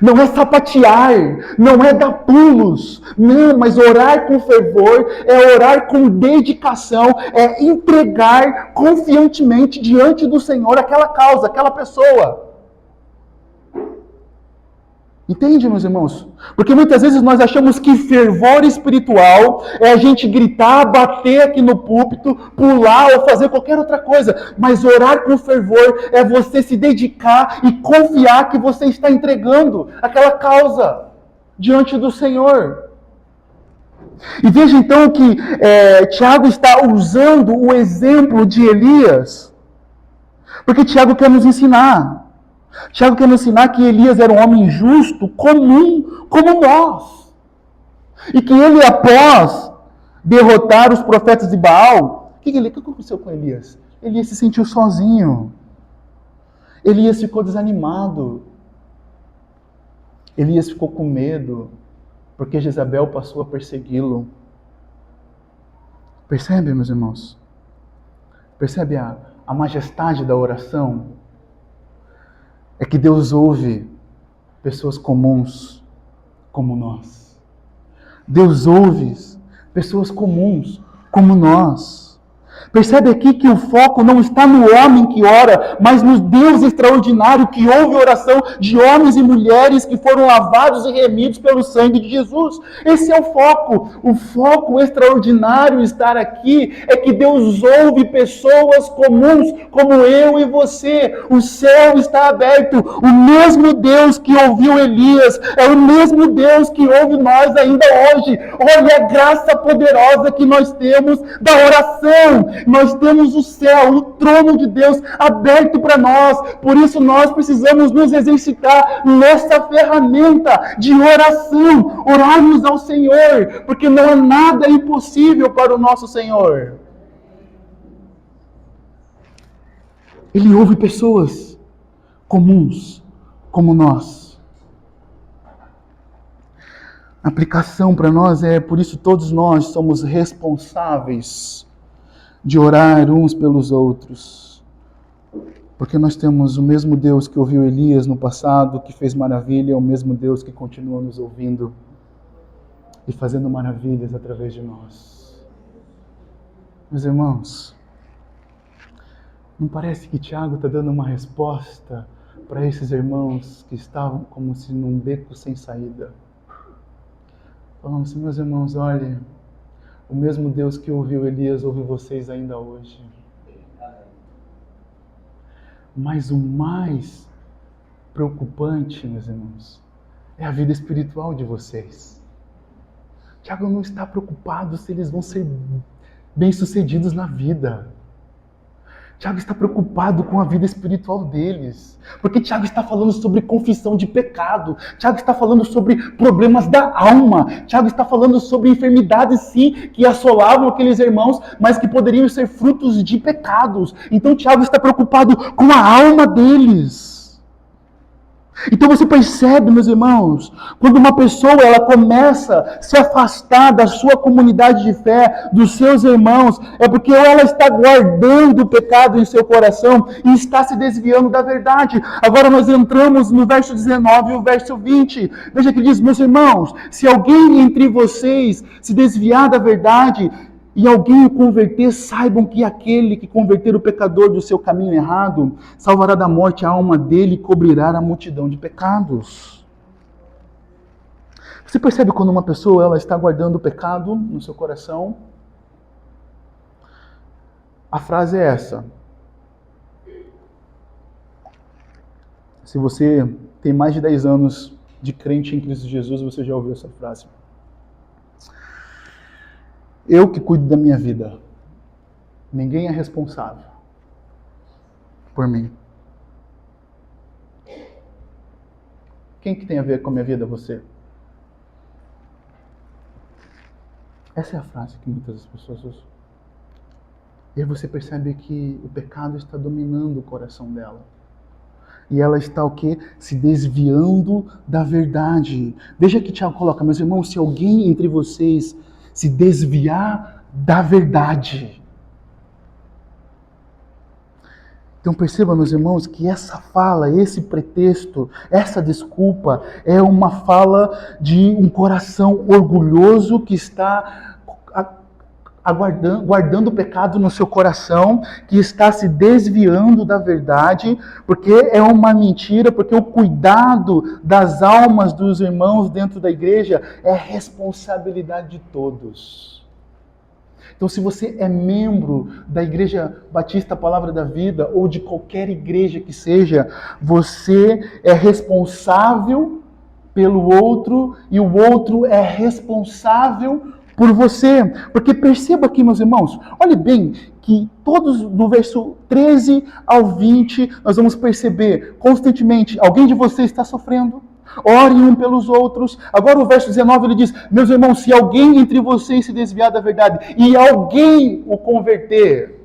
não é sapatear, não é dar pulos. Não, mas orar com fervor é orar com dedicação, é entregar confiantemente diante do Senhor aquela causa, aquela pessoa. Entende, meus irmãos? Porque muitas vezes nós achamos que fervor espiritual é a gente gritar, bater aqui no púlpito, pular ou fazer qualquer outra coisa. Mas orar com fervor é você se dedicar e confiar que você está entregando aquela causa diante do Senhor. E veja então que Tiago está usando o exemplo de Elias, porque Tiago quer nos ensinar. Tiago quer nos ensinar que Elias era um homem justo, comum, como nós. E que ele, após derrotar os profetas de Baal, o que aconteceu com Elias? Elias se sentiu sozinho. Elias ficou desanimado. Elias ficou com medo, porque Jezabel passou a persegui-lo. Percebe, meus irmãos? Percebe a majestade da oração? É que Deus ouve pessoas comuns como nós. Deus ouve pessoas comuns como nós. Percebe aqui que o foco não está no homem que ora, mas no Deus extraordinário que ouve a oração de homens e mulheres que foram lavados e remidos pelo sangue de Jesus. Esse é o foco. O foco extraordinário estar aqui é que Deus ouve pessoas comuns como eu e você. O céu está aberto. O mesmo Deus que ouviu Elias é o mesmo Deus que ouve nós ainda hoje. Olha a graça poderosa que nós temos da oração. Nós temos o céu, o trono de Deus aberto para nós. Por isso nós precisamos nos exercitar nessa ferramenta de oração. Orarmos ao Senhor, porque não há nada impossível para o nosso Senhor. Ele ouve pessoas comuns como nós. A aplicação para nós por isso todos nós somos responsáveis de orar uns pelos outros. Porque nós temos o mesmo Deus que ouviu Elias no passado, que fez maravilha, é o mesmo Deus que continua nos ouvindo e fazendo maravilhas através de nós. Meus irmãos, não parece que Tiago está dando uma resposta para esses irmãos que estavam como se num beco sem saída? Falando assim, meus irmãos, olhem, o mesmo Deus que ouviu Elias ouve vocês ainda hoje. Mas o mais preocupante, meus irmãos, é a vida espiritual de vocês. Tiago não está preocupado se eles vão ser bem-sucedidos na vida. Tiago está preocupado com a vida espiritual deles. Porque Tiago está falando sobre confissão de pecado. Tiago está falando sobre problemas da alma. Tiago está falando sobre enfermidades, sim, que assolavam aqueles irmãos, mas que poderiam ser frutos de pecados. Então Tiago está preocupado com a alma deles. Então você percebe, meus irmãos, quando uma pessoa ela começa a se afastar da sua comunidade de fé, dos seus irmãos, é porque ela está guardando o pecado em seu coração e está se desviando da verdade. Agora nós entramos no verso 19 e o verso 20. Veja que diz: meus irmãos, se alguém entre vocês se desviar da verdade e alguém o converter, saibam que aquele que converter o pecador do seu caminho errado, salvará da morte a alma dele e cobrirá a multidão de pecados. Você percebe quando uma pessoa ela está guardando o pecado no seu coração? A frase é essa. Se você tem mais de 10 anos de crente em Cristo Jesus, você já ouviu essa frase. Eu que cuido da minha vida. Ninguém é responsável por mim. Quem que tem a ver com a minha vida? Você. Essa é a frase que muitas pessoas usam. E aí você percebe que o pecado está dominando o coração dela. E ela está o quê? Se desviando da verdade. Veja que Tiago coloca: meus irmãos, se alguém entre vocês se desviar da verdade. Então perceba, meus irmãos, que essa fala, esse pretexto, essa desculpa é uma fala de um coração orgulhoso que está guardando o pecado no seu coração, que está se desviando da verdade, porque é uma mentira, porque o cuidado das almas dos irmãos dentro da igreja é responsabilidade de todos. Então, se você é membro da Igreja Batista Palavra da Vida, ou de qualquer igreja que seja, você é responsável pelo outro, e o outro é responsável por você. Porque perceba aqui, meus irmãos, olhe bem que todos do verso 13 ao 20, nós vamos perceber constantemente: alguém de vocês está sofrendo? Orem um pelos outros. Agora o verso 19 ele diz: meus irmãos, se alguém entre vocês se desviar da verdade e alguém o converter.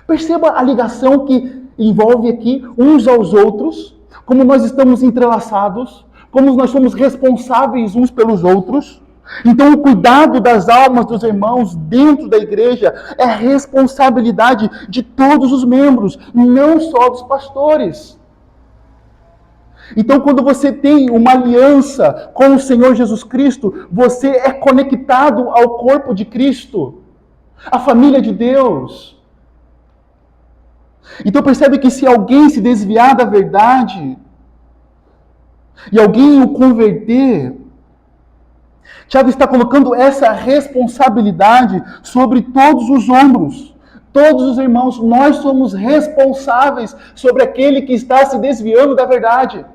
Perceba a ligação que envolve aqui uns aos outros, como nós estamos entrelaçados, como nós somos responsáveis uns pelos outros. Então o cuidado das almas dos irmãos dentro da igreja é responsabilidade de todos os membros, não só dos pastores. Então, quando você tem uma aliança com o Senhor Jesus Cristo, você é conectado ao corpo de Cristo, à família de Deus. Então, percebe que se alguém se desviar da verdade e alguém o converter, Tiago está colocando essa responsabilidade sobre todos os ombros. Todos os irmãos, nós somos responsáveis sobre aquele que está se desviando da verdade.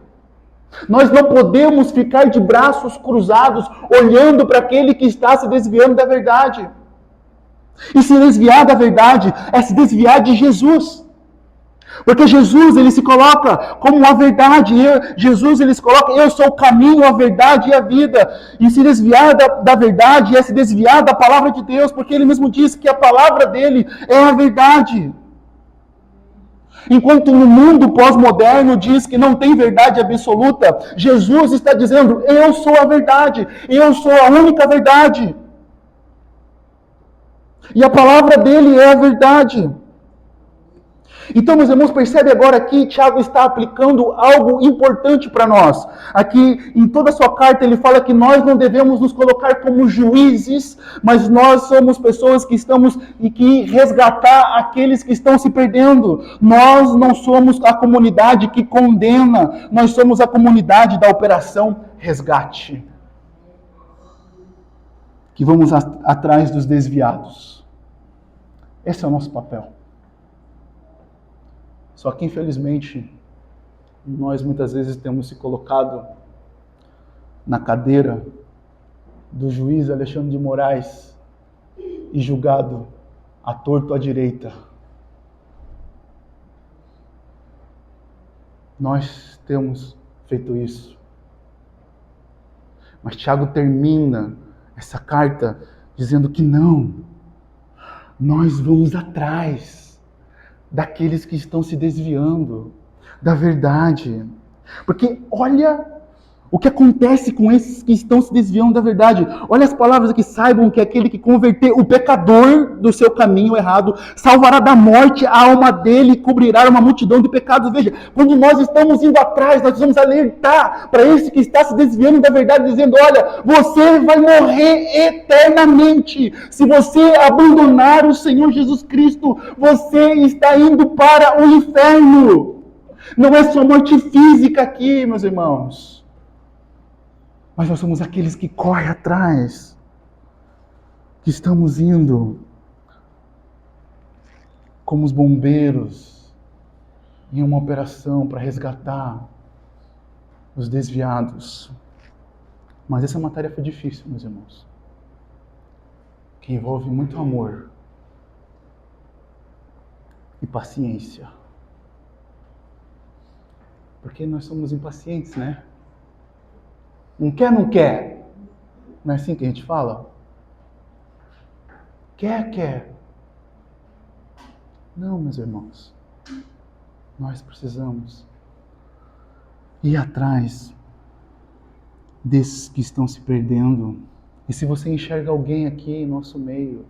Nós não podemos ficar de braços cruzados, olhando para aquele que está se desviando da verdade. E se desviar da verdade é se desviar de Jesus. Porque Jesus, ele se coloca como a verdade. Jesus, ele se coloca: eu sou o caminho, a verdade e a vida. E se desviar da verdade é se desviar da palavra de Deus, porque ele mesmo disse que a palavra dele é a verdade. Enquanto no mundo pós-moderno diz que não tem verdade absoluta, Jesus está dizendo: eu sou a verdade, eu sou a única verdade. E a palavra dele é a verdade. Então, meus irmãos, percebe agora que Tiago está aplicando algo importante para nós. Aqui, em toda a sua carta, ele fala que nós não devemos nos colocar como juízes, mas nós somos pessoas que estamos e que resgatar aqueles que estão se perdendo. Nós não somos a comunidade que condena, nós somos a comunidade da operação resgate. Que vamos atrás dos desviados. Esse é o nosso papel. Só que, infelizmente, nós muitas vezes temos se colocado na cadeira do juiz Alexandre de Moraes e julgado à torto à direita. Nós temos feito isso. Mas Tiago termina essa carta dizendo que não, nós vamos atrás daqueles que estão se desviando da verdade. Porque olha o que acontece com esses que estão se desviando da verdade. Olha as palavras aqui, saibam que aquele que converter o pecador do seu caminho errado, salvará da morte a alma dele e cobrirá uma multidão de pecados. Veja, quando nós estamos indo atrás, nós vamos alertar para esse que está se desviando da verdade, dizendo, olha, você vai morrer eternamente. Se você abandonar o Senhor Jesus Cristo, você está indo para o inferno. Não é só morte física aqui, meus irmãos. Mas nós somos aqueles que correm atrás, que estamos indo como os bombeiros em uma operação para resgatar os desviados. Mas essa matéria foi difícil, meus irmãos, que envolve muito amor e paciência. Porque nós somos impacientes, né? Não quer, não quer. Não é assim que a gente fala? Quer, quer. Não, meus irmãos. Nós precisamos ir atrás desses que estão se perdendo. E se você enxerga alguém aqui em nosso meio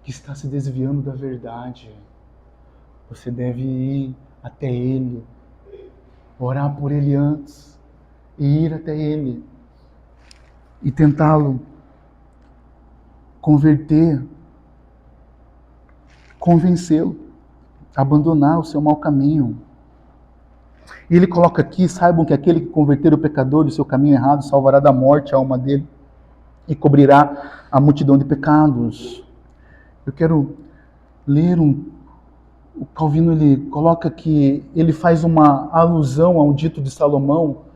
que está se desviando da verdade, você deve ir até ele, orar por ele antes, e ir até ele e tentá-lo converter, convencê-lo a abandonar o seu mau caminho. E ele coloca aqui, saibam que aquele que converter o pecador do seu caminho errado salvará da morte a alma dele e cobrirá a multidão de pecados. Eu quero ler o Calvino, ele coloca que ele faz uma alusão a um dito de Salomão,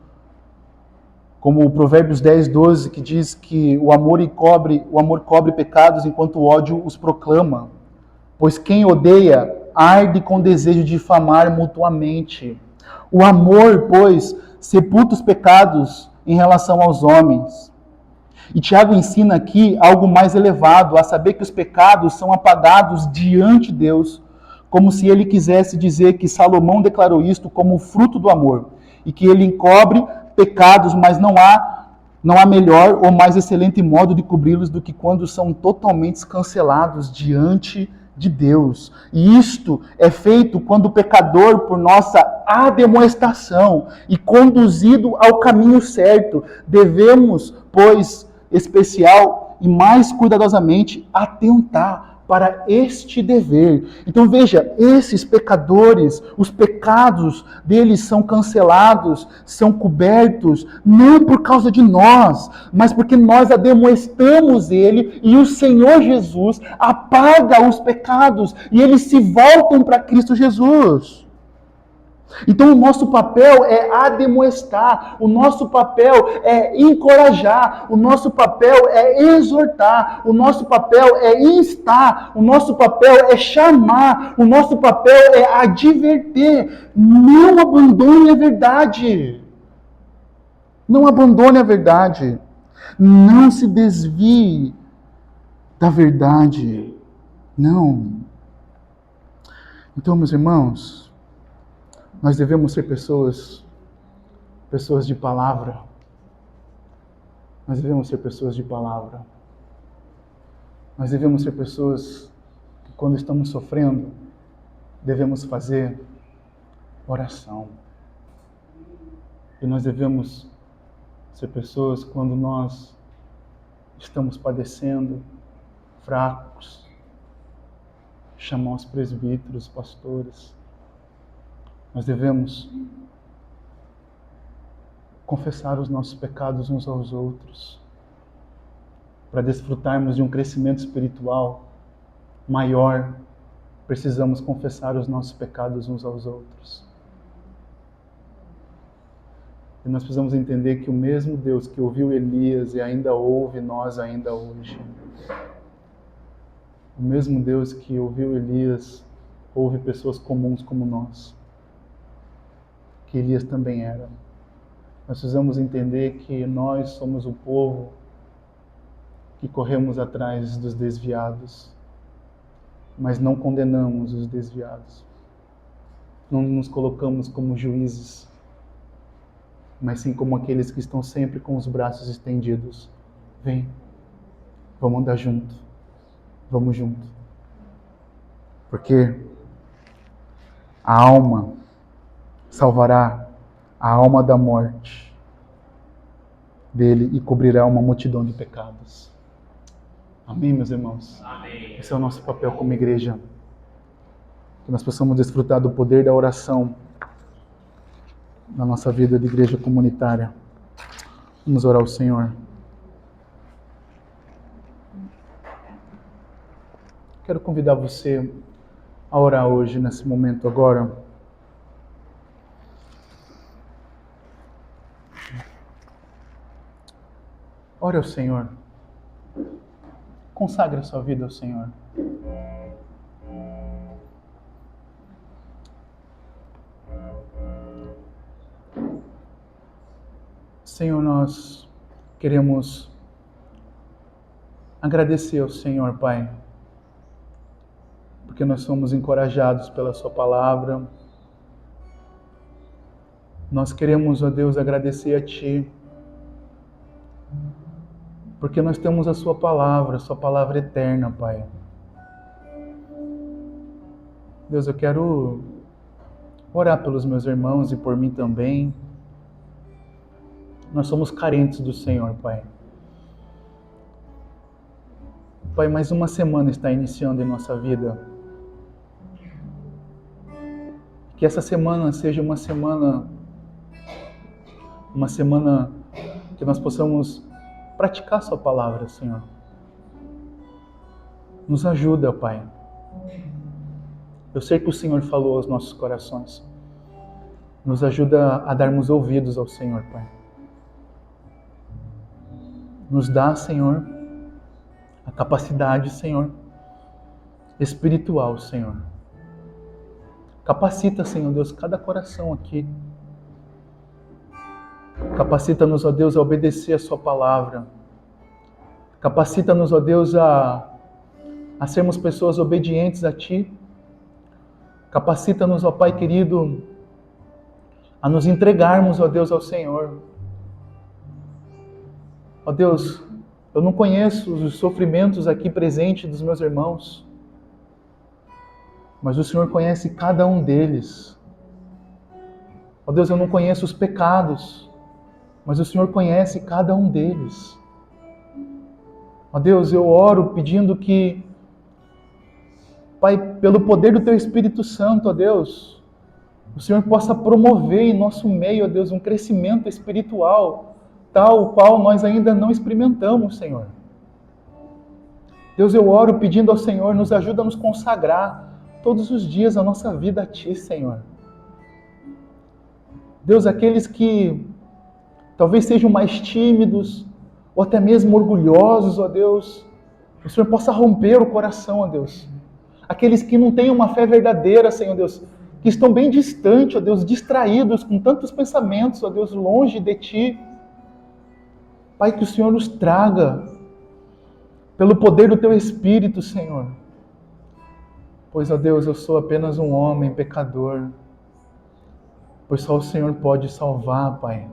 como o Provérbios 10, 12, que diz que o amor cobre pecados enquanto o ódio os proclama. Pois quem odeia arde com desejo de difamar mutuamente. O amor, pois, sepulta os pecados em relação aos homens. E Tiago ensina aqui algo mais elevado, a saber que os pecados são apagados diante de Deus, como se ele quisesse dizer que Salomão declarou isto como fruto do amor, e que ele encobre pecados, mas não há melhor ou mais excelente modo de cobri-los do que quando são totalmente cancelados diante de Deus. E isto é feito quando o pecador, por nossa admoestação e conduzido ao caminho certo, devemos, pois, especial e mais cuidadosamente atentar para este dever. Então veja, esses pecadores, os pecados deles são cancelados, são cobertos, não por causa de nós, mas porque nós ademoestamos ele e o Senhor Jesus apaga os pecados e eles se voltam para Cristo Jesus. Então o nosso papel é admoestar, o nosso papel é encorajar, o nosso papel é exortar, o nosso papel é instar, o nosso papel é chamar, o nosso papel é adverter. Não abandone a verdade. Não abandone a verdade. Não se desvie da verdade. Não. Então, meus irmãos, nós devemos ser pessoas de palavra. Nós devemos ser pessoas de palavra. Nós devemos ser pessoas que, quando estamos sofrendo, devemos fazer oração. E nós devemos ser pessoas, quando nós estamos padecendo, fracos, chamar os presbíteros, os pastores. Nós devemos confessar os nossos pecados uns aos outros, para desfrutarmos de um crescimento espiritual maior. Precisamos confessar os nossos pecados uns aos outros. E nós precisamos entender que o mesmo Deus que ouviu Elias e ainda ouve nós ainda hoje, o mesmo Deus que ouviu Elias ouve pessoas comuns como nós. que Elias também era. Nós precisamos entender que nós somos o povo que corremos atrás dos desviados, mas não condenamos os desviados. Não nos colocamos como juízes, mas sim como aqueles que estão sempre com os braços estendidos. Vem, vamos andar junto, vamos junto. Porque a alma salvará a alma da morte dele e cobrirá uma multidão de pecados. Amém, meus irmãos? Amém. Esse é o nosso papel como igreja. Que nós possamos desfrutar do poder da oração na nossa vida de igreja comunitária. Vamos orar ao Senhor. Quero convidar você a orar hoje, nesse momento agora. Ore ao Senhor. Consagre a sua vida ao Senhor. Senhor, nós queremos agradecer ao Senhor, Pai, porque nós somos encorajados pela Sua palavra. Nós queremos, ó Deus, agradecer a Ti, porque nós temos a Sua palavra eterna, Pai. Deus, eu quero orar pelos meus irmãos e por mim também. Nós somos carentes do Senhor, Pai. Pai, mais uma semana está iniciando em nossa vida. Que essa semana seja uma semana que nós possamos praticar Sua palavra, Senhor. Nos ajuda, Pai. Eu sei que o Senhor falou aos nossos corações. Nos ajuda a darmos ouvidos ao Senhor, Pai. Nos dá, Senhor, a capacidade, Senhor, espiritual, Senhor. Capacita, Senhor Deus, cada coração aqui. Capacita-nos, ó Deus, a obedecer a Sua palavra. Capacita-nos, ó Deus, a sermos pessoas obedientes a Ti. Capacita-nos, ó Pai querido, a nos entregarmos, ó Deus, ao Senhor. Ó Deus, eu não conheço os sofrimentos aqui presentes dos meus irmãos, mas o Senhor conhece cada um deles. Ó Deus, eu não conheço os pecados, mas o Senhor conhece cada um deles. Ó Deus, eu oro pedindo que, Pai, pelo poder do Teu Espírito Santo, ó Deus, o Senhor possa promover em nosso meio, ó Deus, um crescimento espiritual, tal o qual nós ainda não experimentamos, Senhor. Deus, eu oro pedindo ao Senhor, nos ajuda a nos consagrar todos os dias a nossa vida a Ti, Senhor. Deus, aqueles que talvez sejam mais tímidos, ou até mesmo orgulhosos, ó Deus, o Senhor possa romper o coração, ó Deus. Aqueles que não têm uma fé verdadeira, Senhor Deus, que estão bem distantes, ó Deus, distraídos com tantos pensamentos, ó Deus, longe de Ti. Pai, que o Senhor nos traga, pelo poder do Teu Espírito, Senhor. Pois, ó Deus, eu sou apenas um homem pecador. Pois só o Senhor pode salvar, Pai.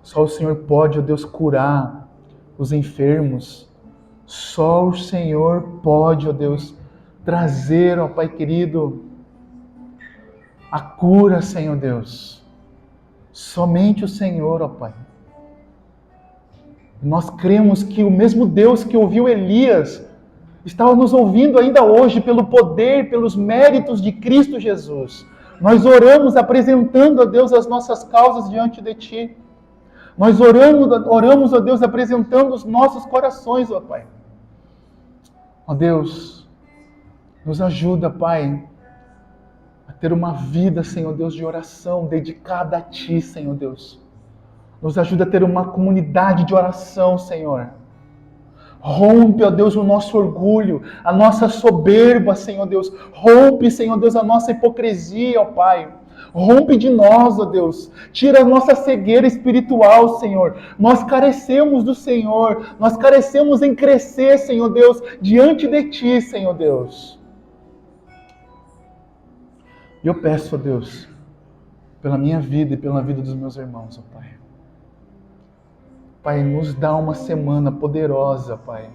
Só o Senhor pode, ó Deus, curar os enfermos. Só o Senhor pode, ó Deus, trazer, ó Pai querido, a cura, Senhor Deus. Somente o Senhor, ó Pai. Nós cremos que o mesmo Deus que ouviu Elias estava nos ouvindo ainda hoje pelo poder, pelos méritos de Cristo Jesus. Nós oramos apresentando a Deus as nossas causas diante de Ti. Nós oramos a Deus apresentando os nossos corações, ó Pai. Ó Deus, nos ajuda, Pai, a ter uma vida, Senhor Deus, de oração dedicada a Ti, Senhor Deus. Nos ajuda a ter uma comunidade de oração, Senhor. Rompe, ó Deus, o nosso orgulho, a nossa soberba, Senhor Deus. Rompe, Senhor Deus, a nossa hipocrisia, ó Pai. Rompe de nós, ó Deus. Tira a nossa cegueira espiritual, Senhor. Nós carecemos do Senhor. Nós carecemos em crescer, Senhor Deus, diante de Ti, Senhor Deus. E eu peço, ó Deus, pela minha vida e pela vida dos meus irmãos, ó Pai. Pai, nos dá uma semana poderosa, Pai.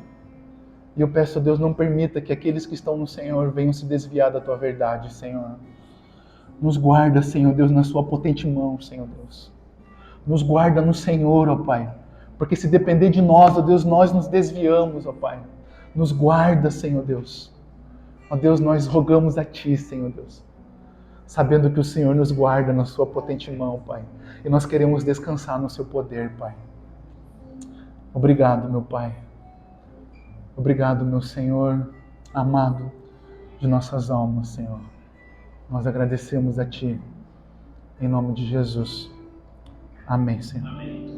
E eu peço, ó Deus, não permita que aqueles que estão no Senhor venham se desviar da Tua verdade, Senhor. Nos guarda, Senhor Deus, na Sua potente mão, Senhor Deus. Nos guarda no Senhor, ó Pai. Porque se depender de nós, ó Deus, nós nos desviamos, ó Pai. Nos guarda, Senhor Deus. Ó Deus, nós rogamos a Ti, Senhor Deus. Sabendo que o Senhor nos guarda na Sua potente mão, Pai. E nós queremos descansar no Seu poder, Pai. Obrigado, meu Pai. Obrigado, meu Senhor amado de nossas almas, Senhor. Nós agradecemos a Ti, em nome de Jesus. Amém, Senhor. Amém.